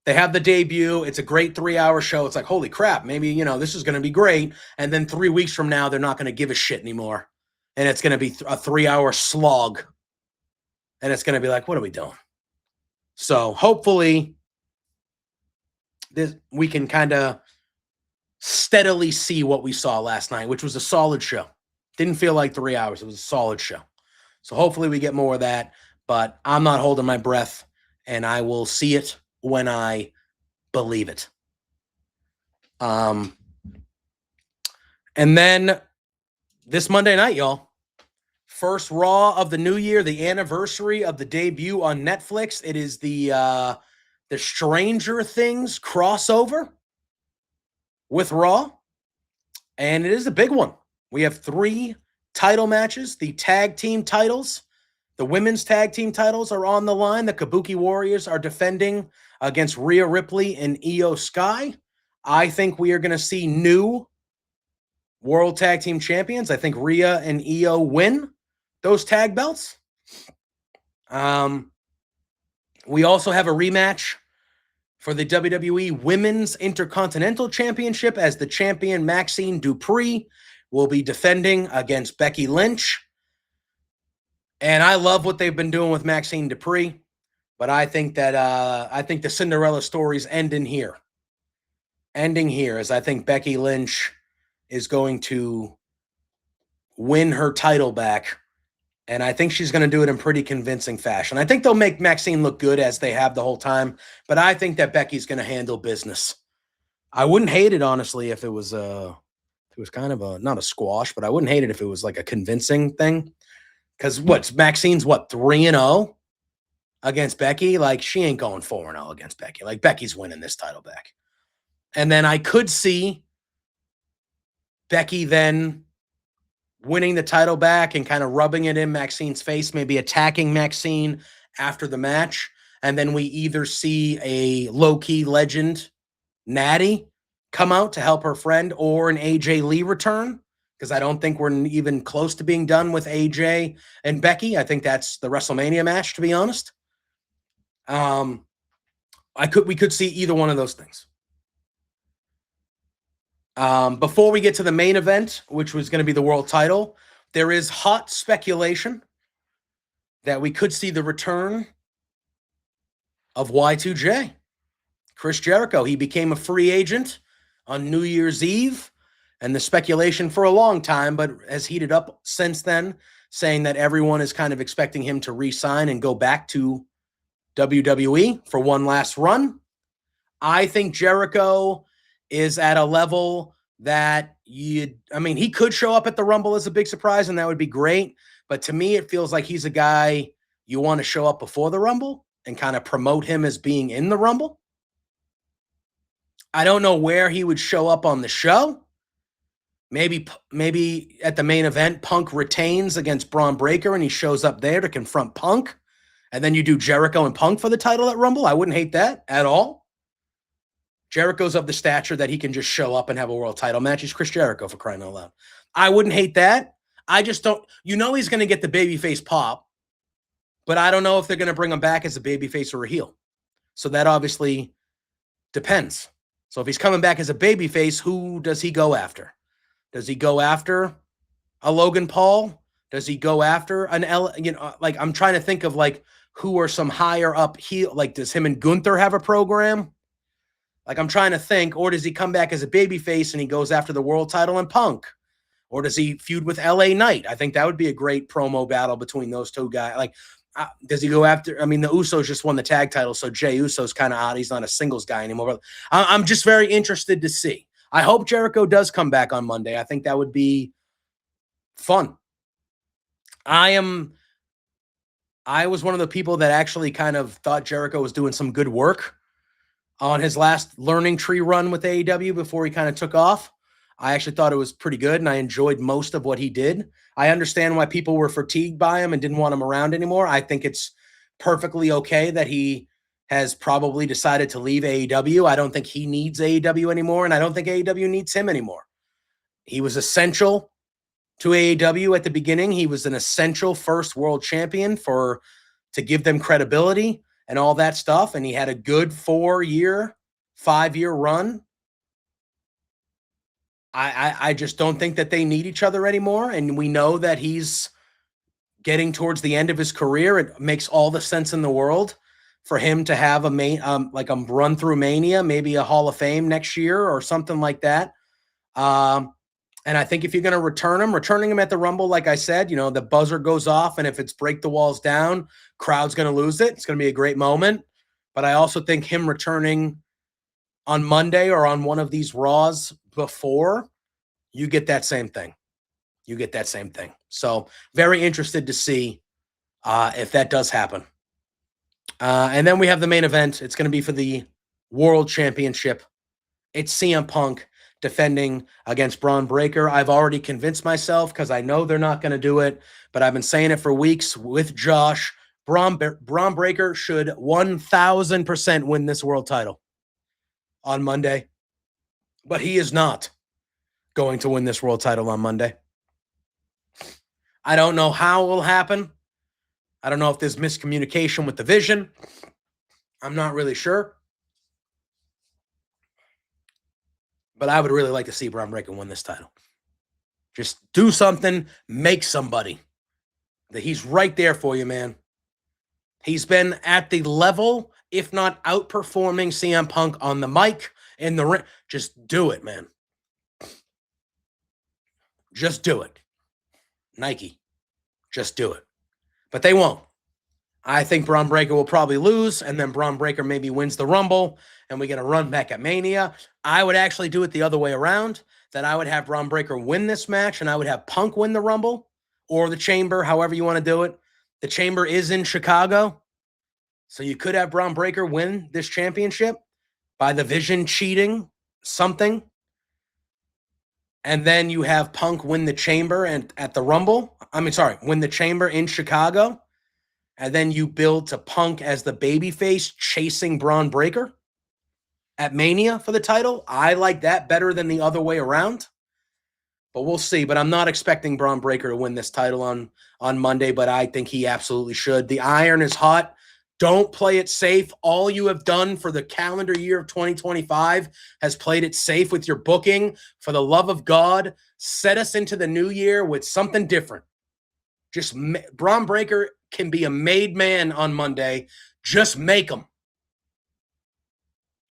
They have the debut. It's a great 3-hour show. It's like, holy crap, maybe, this is going to be great. And then 3 weeks from now, they're not going to give a shit anymore. And it's going to be a 3-hour slog. And it's going to be like, what are we doing? So hopefully we can kind of steadily see what we saw last night, which was a solid show. Didn't feel like 3 hours. It was a solid show. So hopefully we get more of that. But I'm not holding my breath, and I will see it when I believe it. And then this Monday night, y'all. First Raw of the new year, the anniversary of the debut on Netflix. It is the Stranger Things crossover with Raw, and it is a big one. We have 3 title matches. The tag team titles, the women's tag team titles are on the line. The Kabuki Warriors are defending against Rhea Ripley and Io Sky. I think we are going to see new World Tag Team Champions. I think Rhea and Io win those tag belts. We also have a rematch for the WWE Women's Intercontinental Championship, as the champion Maxine Dupree will be defending against Becky Lynch. And I love what they've been doing with Maxine Dupree, but I think that the Cinderella story's ending here. Ending here, as I think Becky Lynch is going to win her title back. And I think she's going to do it in pretty convincing fashion. I think they'll make Maxine look good, as they have the whole time. But I think that Becky's going to handle business. I wouldn't hate it, honestly, if it was kind of not a squash, but I wouldn't hate it if it was like a convincing thing. Because Maxine's 3-0 against Becky? She ain't going 4-0 against Becky. Becky's winning this title back. And then I could see Becky then winning the title back and kind of rubbing it in Maxine's face, maybe attacking Maxine after the match. And then we either see a low-key legend, Natty, come out to help her friend, or an AJ Lee return, because I don't think we're even close to being done with AJ and Becky. I think that's the WrestleMania match, to be honest. We could see either one of those things. Before we get to the main event, which was going to be the world title, there is hot speculation that we could see the return of Y2J. Chris Jericho. He became a free agent on New Year's Eve, and the speculation for a long time, but has heated up since then, saying that everyone is kind of expecting him to re-sign and go back to WWE for one last run. I think Jericho is at a level that he could show up at the Rumble as a big surprise, and that would be great. But to me, it feels like he's a guy you want to show up before the Rumble and kind of promote him as being in the Rumble. I don't know where he would show up on the show. Maybe at the main event, Punk retains against Braun Breaker, and he shows up there to confront Punk. And then you do Jericho and Punk for the title at Rumble. I wouldn't hate that at all. Jericho's of the stature that he can just show up and have a world title match. He's Chris Jericho, for crying out loud. I wouldn't hate that. I just don't. He's going to get the babyface pop, but I don't know if they're going to bring him back as a babyface or a heel. So that obviously depends. So if he's coming back as a babyface, who does he go after? Does he go after a Logan Paul Does he go after an like I'm trying to think of like who are some higher up heel, like does him and Gunther have a program? Like I'm trying to think, or does he come back as a babyface and he goes after the world title and Punk? Or does he feud with LA Knight? I think that would be a great promo battle between those two guys. Like, does he go after? I mean, the Usos just won the tag title, so Jey Uso's kind of out. He's not a singles guy anymore. But I'm just very interested to see. I hope Jericho does come back on Monday. I think that would be fun. I was one of the people that actually kind of thought Jericho was doing some good work on his last learning tree run with AEW before he kind of took off. I actually thought it was pretty good, and I enjoyed most of what he did. I understand why people were fatigued by him and didn't want him around anymore. I think it's perfectly okay that he has probably decided to leave AEW. I don't think he needs AEW anymore, and I don't think AEW needs him anymore. He was essential to AEW at the beginning. He was an essential first world champion to give them credibility and all that stuff, and he had a good 5-year run. I just don't think that they need each other anymore. And we know that he's getting towards the end of his career. It makes all the sense in the world for him to have like a run through Mania, maybe a Hall of Fame next year or something like that. And I think if you're going to returning him at the Rumble, like I said, the buzzer goes off, and if it's break the walls down, crowd's going to lose it. It's going to be a great moment. But I also think him returning on Monday or on one of these Raws before, you get that same thing. So very interested to see if that does happen. And then we have the main event. It's going to be for the World Championship. It's CM Punk defending against Braun Breaker. I've already convinced myself because I know they're not going to do it, but I've been saying it for weeks with Josh. Braun Breaker should 1,000% win this world title on Monday, but he is not going to win this world title on Monday. I don't know how it will happen. I don't know if there's miscommunication with the Vision. I'm not really sure. But I would really like to see Braun Breaker win this title. Just do something, make somebody. He's right there for you, man. He's been at the level, if not outperforming CM Punk on the mic, in the ring. Just do it, man. Just do it. Nike. Just do it. But they won't. I think Braun Breaker will probably lose, and then Braun Breaker maybe wins the Rumble, and we get a run back at Mania. I would actually do it the other way around, that I would have Braun Breaker win this match, and I would have Punk win the Rumble, or the Chamber, however you want to do it. The Chamber is in Chicago, so you could have Braun Breaker win this championship by the Vision cheating something, and then you have Punk win the Chamber and at the Rumble. Win the Chamber in Chicago. And then you build to Punk as the babyface chasing Braun Breaker at Mania for the title. I like that better than the other way around. But we'll see. But I'm not expecting Braun Breaker to win this title on Monday, but I think he absolutely should. The iron is hot. Don't play it safe. All you have done for the calendar year of 2025 has played it safe with your booking. For the love of God, set us into the new year with something different. Just Braun Breaker can be a made man on Monday. Just make him.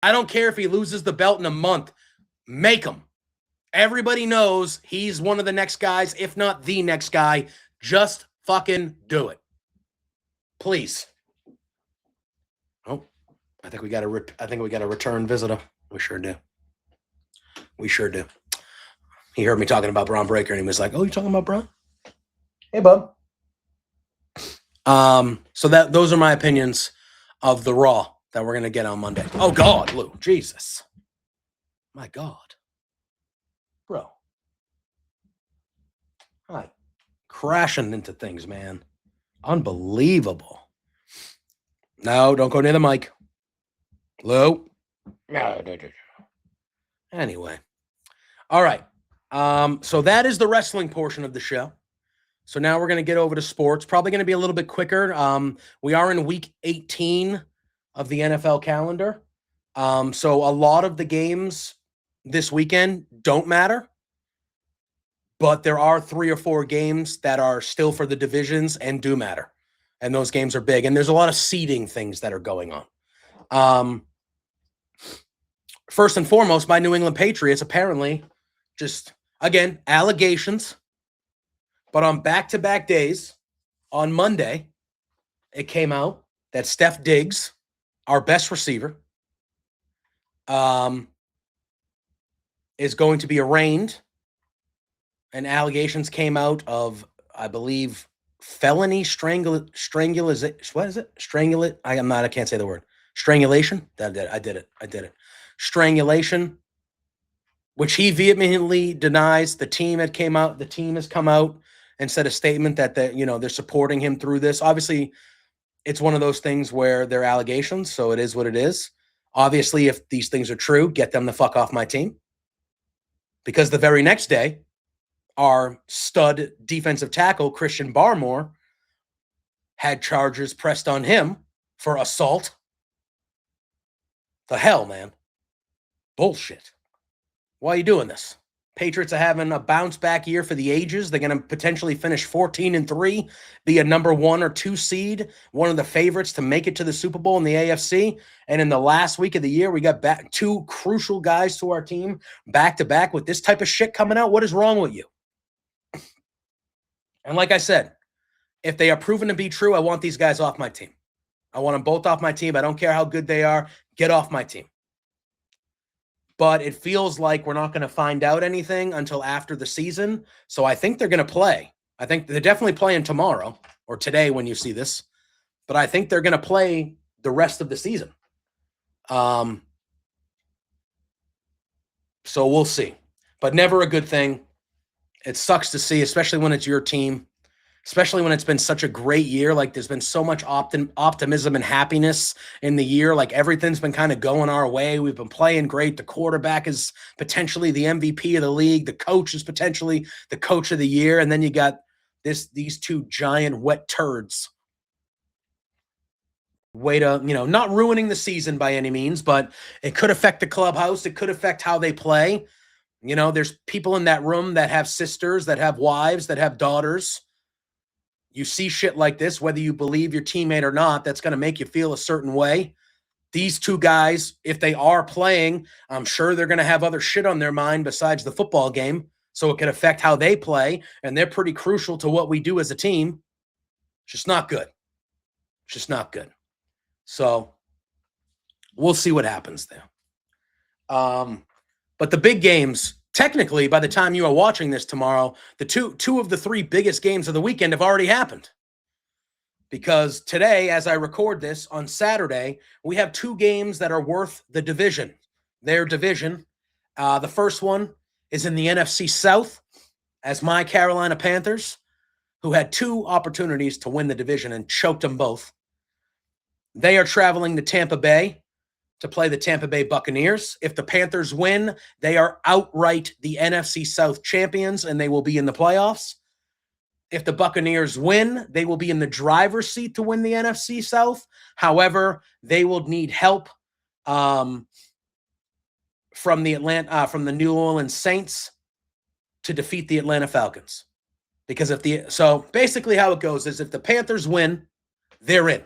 I don't care if he loses the belt in a month. Make him. Everybody knows he's one of the next guys, if not the next guy. Just fucking do it. Please. Oh, I think we got a return visitor. We sure do. He heard me talking about Braun Breaker, and he was like, "Oh, you talking about Braun? Hey, bub." So those are my opinions of the Raw that we're gonna get on Monday. Oh God, Lou, Jesus, my God, bro, hi, crashing into things, man, unbelievable. No, don't go near the mic, Lou. Anyway, all right. So that is the wrestling portion of the show. So now we're going to get over to sports. Probably going to be a little bit quicker. We are in week 18 of the NFL calendar. So a lot of the games this weekend don't matter. But there are 3 or 4 games that are still for the divisions and do matter. And those games are big. And there's a lot of seeding things that are going on. First and foremost, my New England Patriots apparently just, again, allegations. But on back-to-back days, on Monday, it came out that Steph Diggs, our best receiver, is going to be arraigned. And allegations came out of, I believe, felony strangulation. What is it? I can't say the word. Strangulation. I did it. Strangulation, which he vehemently denies. The team has come out and said a statement that they're supporting him through this. Obviously, it's one of those things where they're allegations, so it is what it is. Obviously, if these things are true, get them the fuck off my team. Because the very next day, our stud defensive tackle, Christian Barmore, had charges pressed on him for assault. The hell, man. Bullshit. Why are you doing this? Patriots are having a bounce back year for the ages. They're going to potentially finish 14-3, be a number 1 or 2 seed, one of the favorites to make it to the Super Bowl in the AFC. And in the last week of the year, we got back 2 crucial guys to our team back to back with this type of shit coming out. What is wrong with you? And like I said, if they are proven to be true, I want these guys off my team. I want them both off my team. I don't care how good they are. Get off my team. But it feels like we're not going to find out anything until after the season. So I think they're going to play. I think they're definitely playing tomorrow or today when you see this. But I think they're going to play the rest of the season. So we'll see. But never a good thing. It sucks to see, especially when it's your team. Especially when it's been such a great year. Like, there's been so much optimism and happiness in the year. Like, everything's been kind of going our way. We've been playing great. The quarterback is potentially the MVP of the league. The coach is potentially the coach of the year. And then you got these 2 giant wet turds. Way to, not ruining the season by any means, but it could affect the clubhouse. It could affect how they play. There's people in that room that have sisters, that have wives, that have daughters. You see shit like this, whether you believe your teammate or not, that's going to make you feel a certain way. These 2 guys, if they are playing, I'm sure they're going to have other shit on their mind besides the football game, so it could affect how they play, and they're pretty crucial to what we do as a team. It's just not good. It's just not good. So we'll see what happens there. But the big games, technically, by the time you are watching this tomorrow, the two of the 3 biggest games of the weekend have already happened. Because today, as I record this on Saturday, we have 2 games that are worth the division. Their division. The first one is in the NFC South, as my Carolina Panthers, who had 2 opportunities to win the division and choked them both. They are traveling to Tampa Bay to play the Tampa Bay Buccaneers. If the Panthers win, they are outright the NFC South champions, and they will be in the playoffs. If the Buccaneers win, they will be in the driver's seat to win the NFC South. However, they will need help from the New Orleans Saints to defeat the Atlanta Falcons. Because so basically how it goes is if the Panthers win, they're in.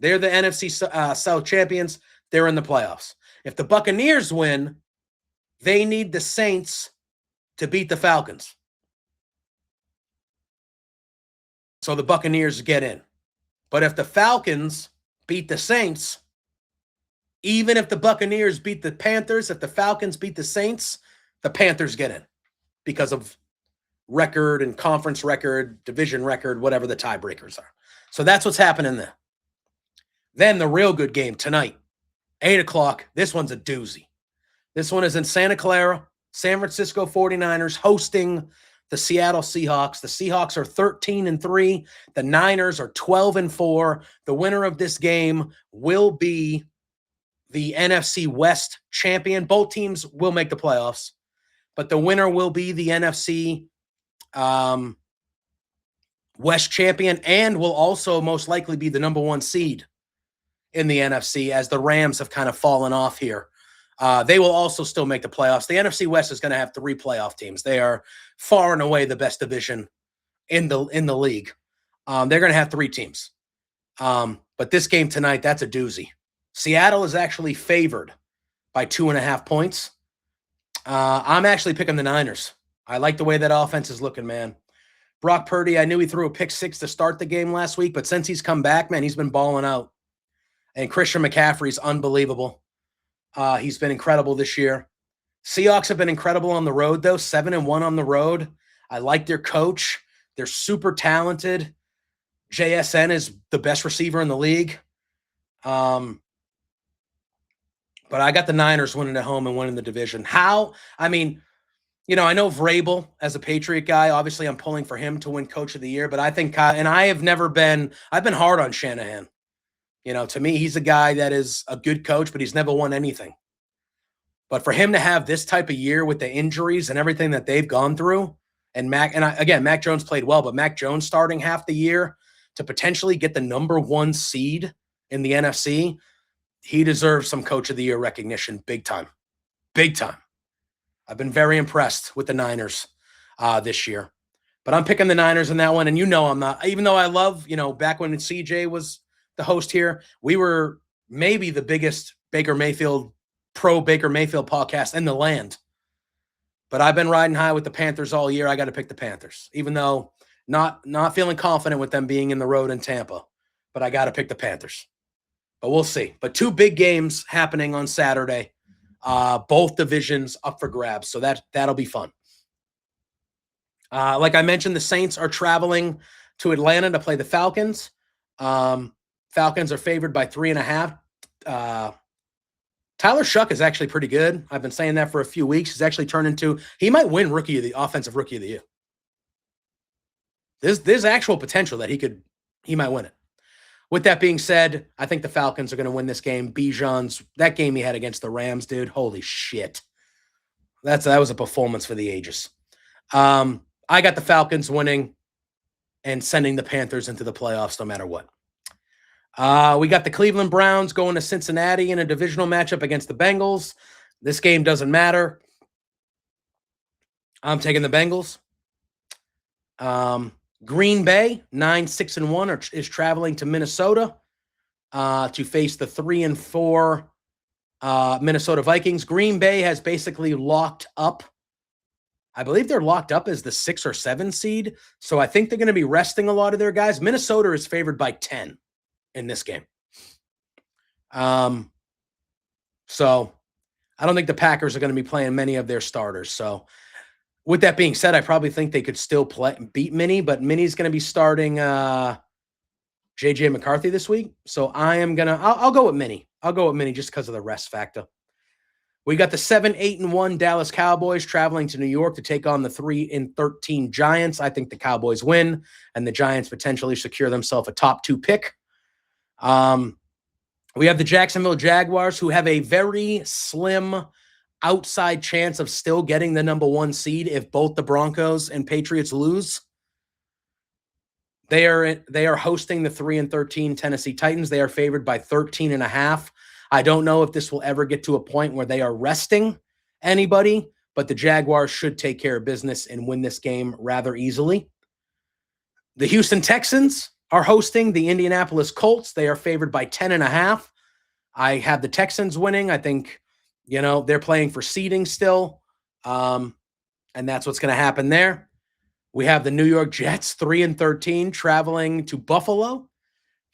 They're the NFC South champions. They're in the playoffs. If the Buccaneers win, they need the Saints to beat the Falcons. So the Buccaneers get in. But if the Falcons beat the Saints, even if the Buccaneers beat the Panthers, if the Falcons beat the Saints, the Panthers get in because of record and conference record, division record, whatever the tiebreakers are. So that's what's happening there. Then the real good game tonight, 8 o'clock. This one's a doozy. This one is in Santa Clara. San Francisco 49ers hosting the Seattle Seahawks. The Seahawks are 13-3. The Niners are 12-4. The winner of this game will be the NFC West champion. Both teams will make the playoffs, but the winner will be the NFC West champion and will also most likely be the number 1 seed in the NFC, as the Rams have kind of fallen off here They will also still make the playoffs. The NFC West is going to have 3 playoff teams. They are far and away the best division in the league. They're going to have 3 teams. But this game tonight, that's a doozy. Seattle is actually favored by 2.5 points. I'm actually picking the Niners. I like the way that offense is looking, man. Brock Purdy, I knew he threw a pick 6 to start the game last week, but since he's come back, man, he's been balling out. And Christian McCaffrey's unbelievable. He's been incredible this year. Seahawks have been incredible on the road, though. 7-1 on the road. I like their coach. They're super talented. JSN is the best receiver in the league. But I got the Niners winning at home and winning the division. How? I mean, I know Vrabel as a Patriot guy. Obviously, I'm pulling for him to win Coach of the Year. But I think, and I've been hard on Shanahan. To me, he's a guy that is a good coach, but he's never won anything. But for him to have this type of year with the injuries and everything that they've gone through, and Mac Jones played well, but Mac Jones starting half the year to potentially get the number 1 seed in the NFC, he deserves some Coach of the Year recognition. Big time. Big time. I've been very impressed with the Niners this year. But I'm picking the Niners in that one, and I'm not. Even though I love, back when CJ was the host here, we were maybe the biggest pro Baker Mayfield podcast in the land. But I've been riding high with the Panthers all year. I got to pick the Panthers, even though not feeling confident with them being in the road in Tampa. But I got to pick the Panthers. But we'll see. But 2 big games happening on Saturday. Both divisions up for grabs. So that'll be fun. Like I mentioned, the Saints are traveling to Atlanta to play the Falcons. Falcons are favored by 3.5. Tyler Shuck is actually pretty good. I've been saying that for a few weeks. He's actually turned into – he might win Offensive Rookie of the Year. There's actual potential that he might win it. With that being said, I think the Falcons are going to win this game. Bijan's – that game he had against the Rams, dude, holy shit. That was a performance for the ages. I got the Falcons winning and sending the Panthers into the playoffs no matter what. We got the Cleveland Browns going to Cincinnati in a divisional matchup against the Bengals. This game doesn't matter. I'm taking the Bengals. Green Bay, 9-6-1, is traveling to Minnesota to face the 3-4 Minnesota Vikings. Green Bay has basically locked up. I believe they're locked up as the 6 or 7 seed. So I think they're going to be resting a lot of their guys. Minnesota is favored by 10 in this game. So I don't think the Packers are going to be playing many of their starters. So with that being said, I probably think they could still beat Minnie, but Minnie's going to be starting JJ McCarthy this week. So I'll go with Minnie. I'll go with Minnie just because of the rest factor. We got the 7-8-1 Dallas Cowboys traveling to New York to take on the 3-13 Giants. I think the Cowboys win, and the Giants potentially secure themselves a top 2 pick. We have the Jacksonville Jaguars, who have a very slim outside chance of still getting the number 1 seed if both the Broncos and Patriots lose. They are hosting the 3-13 Tennessee Titans. They are favored by 13.5. I don't know if this will ever get to a point where they are resting anybody, but the Jaguars should take care of business and win this game rather easily. The Houston Texans are hosting the Indianapolis Colts. They are favored by 10.5. I have the Texans winning. I think, they're playing for seeding still. And that's what's going to happen there. We have the New York Jets, 3-13, traveling to Buffalo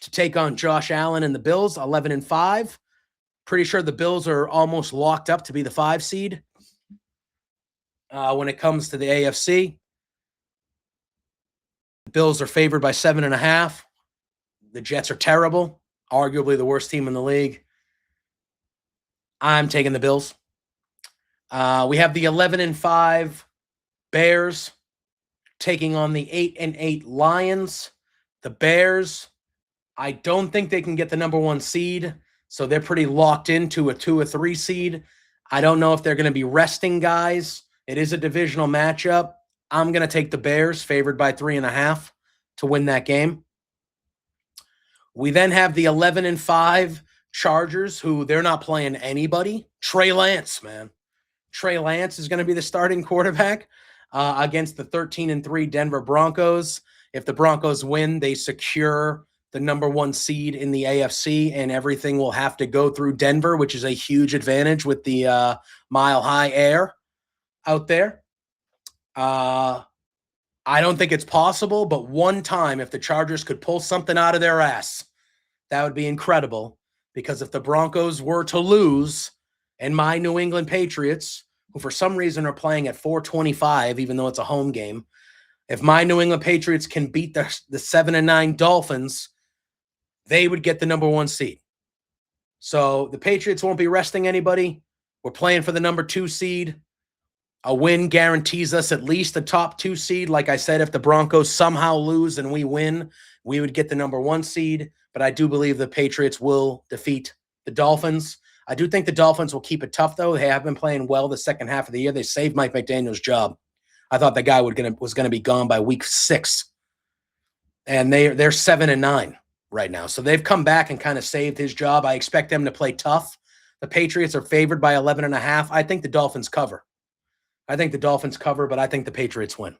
to take on Josh Allen and the Bills, 11-5. Pretty sure the Bills are almost locked up to be the 5 seed. When it comes to the AFC, the Bills are favored by 7.5. The Jets are terrible, arguably the worst team in the league. I'm taking the Bills. We have the 11-5 Bears taking on the 8-8 Lions. The Bears, I don't think they can get the number 1 seed, so they're pretty locked into a 2 or 3 seed. I don't know if they're going to be resting guys. It is a divisional matchup. I'm going to take the Bears, favored by 3.5, to win that game. We then have the 11-5 Chargers, who they're not playing anybody. Trey Lance, man. Trey Lance is going to be the starting quarterback against the 13-3 Denver Broncos. If the Broncos win, they secure the number 1 seed in the AFC, and everything will have to go through Denver, which is a huge advantage with the mile-high air out there. I don't think it's possible, but one time, if the Chargers could pull something out of their ass, that would be incredible. Because if the Broncos were to lose, and my New England Patriots, who for some reason are playing at 425, even though it's a home game, if my New England Patriots can beat the 7-9 Dolphins, they would get the number 1 seed. So the Patriots won't be resting anybody. We're playing for the number 2 seed. A win guarantees us at least the top 2 seed. Like I said, if the Broncos somehow lose and we win, we would get the number 1 seed. But I do believe the Patriots will defeat the Dolphins. I do think the Dolphins will keep it tough, though. They have been playing well the second half of the year. They saved Mike McDaniel's job. I thought the guy was going to be gone by week 6. And they're 7-9 right now. So they've come back and kind of saved his job. I expect them to play tough. The Patriots are favored by 11.5. I think the Dolphins cover. But I think the Patriots win.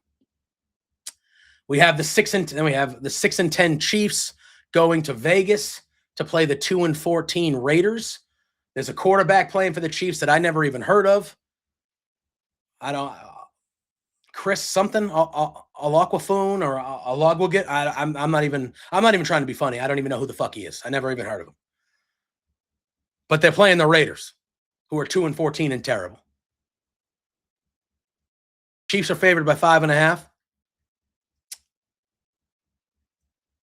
We have the 6-10 Chiefs going to Vegas to play the 2-14 Raiders. There's a quarterback playing for the Chiefs that I never even heard of. Chris something, Alakwafoon or Alagwaget. I'm not even trying to be funny. I don't even know who the fuck he is. I never even heard of him. But they're playing the Raiders, who are 2-14 and terrible. Chiefs are favored by 5.5.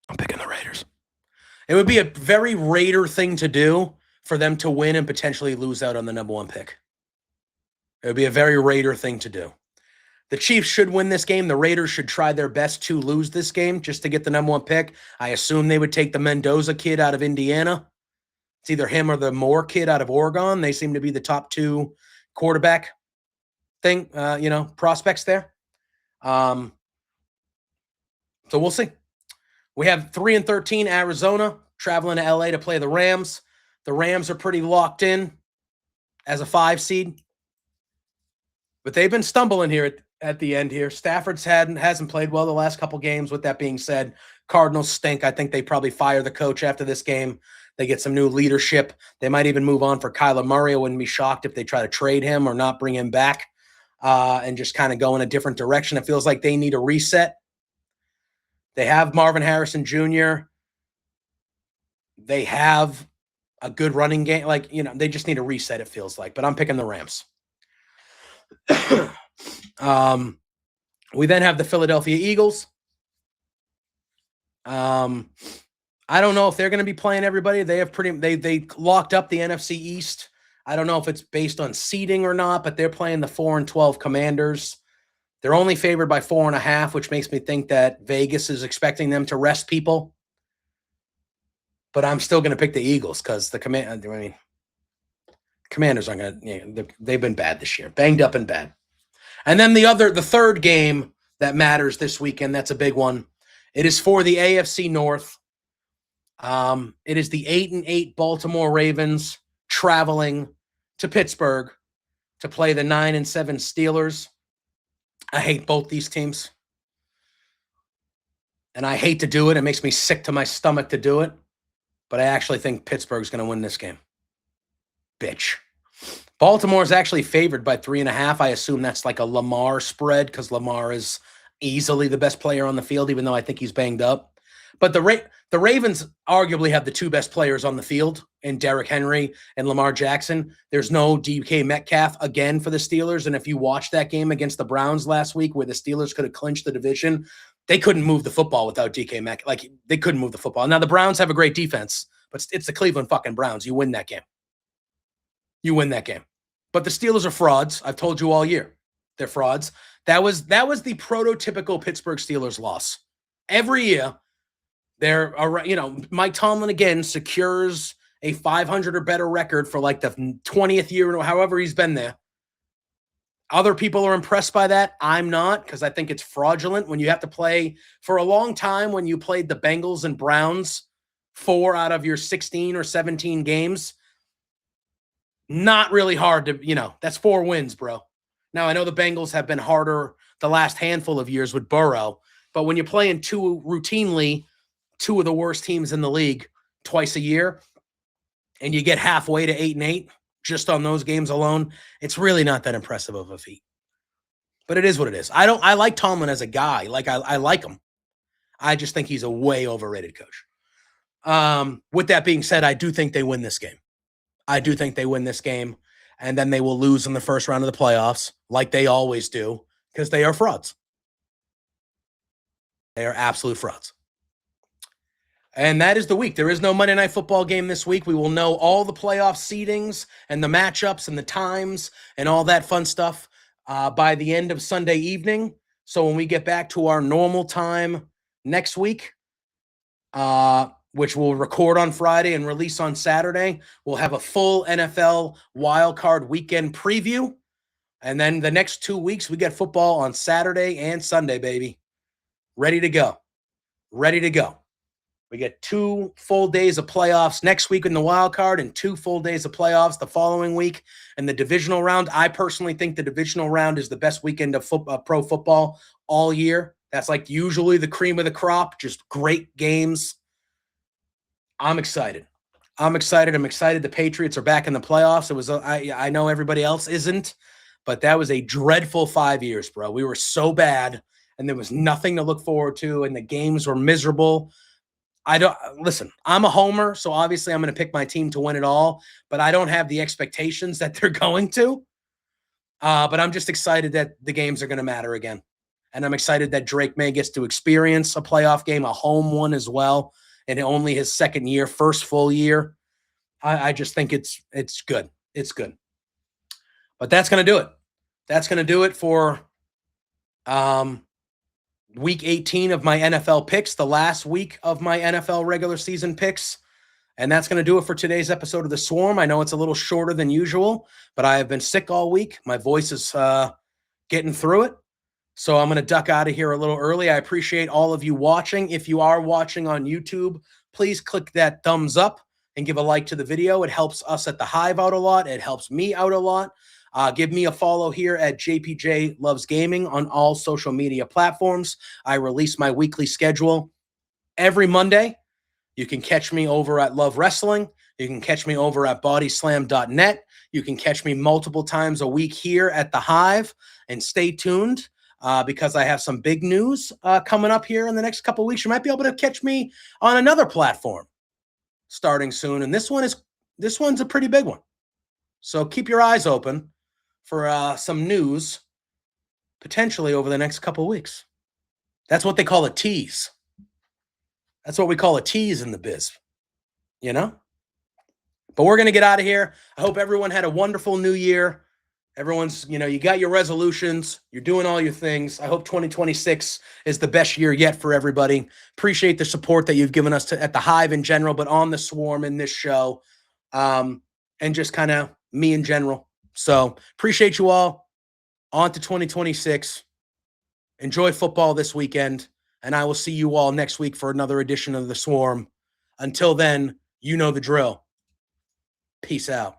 I'm picking the Raiders. It would be a very Raider thing to do for them to win and potentially lose out on the number 1 pick. It would be a very Raider thing to do. The Chiefs should win this game. The Raiders should try their best to lose this game just to get the number 1 pick. I assume they would take the Mendoza kid out of Indiana. It's either him or the Moore kid out of Oregon. They seem to be the top 2 quarterback prospects there. So we'll see. We have 3-13 Arizona traveling to LA to play the Rams. The Rams are pretty locked in as a 5 seed. But they've been stumbling here at the end here. Stafford's hasn't played well the last couple games. With that being said, Cardinals stink. I think they probably fire the coach after this game. They get some new leadership. They might even move on for Kyler Murray. I wouldn't be shocked if they try to trade him or not bring him back and just kind of go in a different direction. It feels like they need a reset. They have Marvin Harrison Jr. They have a good running game. They just need a reset, it feels like. But I'm picking the Rams. We then have the Philadelphia Eagles. I don't know if they're going to be playing everybody. They locked up the NFC East. I don't know if it's based on seeding or not, but they're playing the 4-12 Commanders. They're only favored by 4.5, which makes me think that Vegas is expecting them to rest people. But I'm still going to pick the Eagles because Commanders aren't going to. They've been bad this year, banged up and bad. And then the third game that matters this weekend. That's a big one. It is for the AFC North. It is the 8-8 Baltimore Ravens traveling to Pittsburgh to play the 9-7 Steelers. I hate both these teams. And I hate to do it. It makes me sick to my stomach to do it. But I actually think Pittsburgh's going to win this game. Bitch. Baltimore is actually favored by 3.5. I assume that's like a Lamar spread because Lamar is easily the best player on the field, even though I think he's banged up. But the Ravens arguably have the 2 best players on the field in Derrick Henry and Lamar Jackson. There's no DK Metcalf again for the Steelers. And if you watched that game against the Browns last week where the Steelers could have clinched the division, they couldn't move the football without DK Metcalf. They couldn't move the football. Now, the Browns have a great defense, but it's the Cleveland fucking Browns. You win that game. But the Steelers are frauds. I've told you all year. They're frauds. That was the prototypical Pittsburgh Steelers loss. Every year, Mike Tomlin again secures a 500 or better record for like the 20th year, or however he's been there. Other people are impressed by that. I'm not, because I think it's fraudulent when you have to play for a long time. When you played the Bengals and Browns 4 out of your 16 or 17 games, not really hard to, that's 4 wins, bro. Now, I know the Bengals have been harder the last handful of years with Burrow, but when you're playing routinely two of the worst teams in the league twice a year, and you get halfway to 8-8 just on those games alone, it's really not that impressive of a feat. But it is what it is. I like Tomlin as a guy. Like I like him. I just think he's a way overrated coach. With that being said, I do think they win this game. And then they will lose in the first round of the playoffs, like they always do, because they are frauds. They are absolute frauds. And that is the week. There is no Monday Night Football game this week. We will know all the playoff seedings and the matchups and the times and all that fun stuff by the end of Sunday evening. So when we get back to our normal time next week, which we'll record on Friday and release on Saturday, we'll have a full NFL wildcard weekend preview. And then the next 2 weeks, we get football on Saturday and Sunday, baby. Ready to go. We get 2 full days of playoffs next week in the wild card and 2 full days of playoffs the following week. And the divisional round, I personally think the divisional round is the best weekend of pro football all year. That's like usually the cream of the crop, just great games. I'm excited. I'm excited the Patriots are back in the playoffs. It was I know everybody else isn't, but that was a dreadful 5 years, bro. We were so bad, and there was nothing to look forward to, and the games were miserable. Listen, I'm a homer, so obviously I'm going to pick my team to win it all, but I don't have the expectations that they're going to. But I'm just excited that the games are going to matter again. And I'm excited that Drake May gets to experience a playoff game, a home one as well, and only his second year, first full year. I just think it's good. It's good. But that's going to do it. That's going to do it for week 18 of my NFL picks, the last week of my NFL regular season picks. And that's going to do it for today's episode of The Swarm. I know it's a little shorter than usual, but I have been sick all week. My voice is getting through it. So I'm going to duck out of here a little early. I appreciate all of you watching. If you are watching on YouTube, please click that thumbs up and give a like to the video. It helps us at the Hive out a lot. It helps me out a lot. Give me a follow here at JPJ Loves Gaming on all social media platforms. I release my weekly schedule every Monday. You can catch me over at Love Wrestling. You can catch me over at bodyslam.net. You can catch me multiple times a week here at the Hive. And stay tuned because I have some big news coming up here in the next couple of weeks. You might be able to catch me on another platform starting soon. And this one's a pretty big one. So keep your eyes open for some news potentially over the next couple of weeks. That's what they call a tease. That's what we call a tease in the biz, But we're going to get out of here. I hope everyone had a wonderful new year. Everyone's, you got your resolutions. You're doing all your things. I hope 2026 is the best year yet for everybody. Appreciate the support that you've given us at the Hive in general, but on the Swarm in this show, and just kind of me in general. So appreciate you all. On to 2026. Enjoy football this weekend, and I will see you all next week for another edition of The Swarm. Until then, you know the drill. Peace out.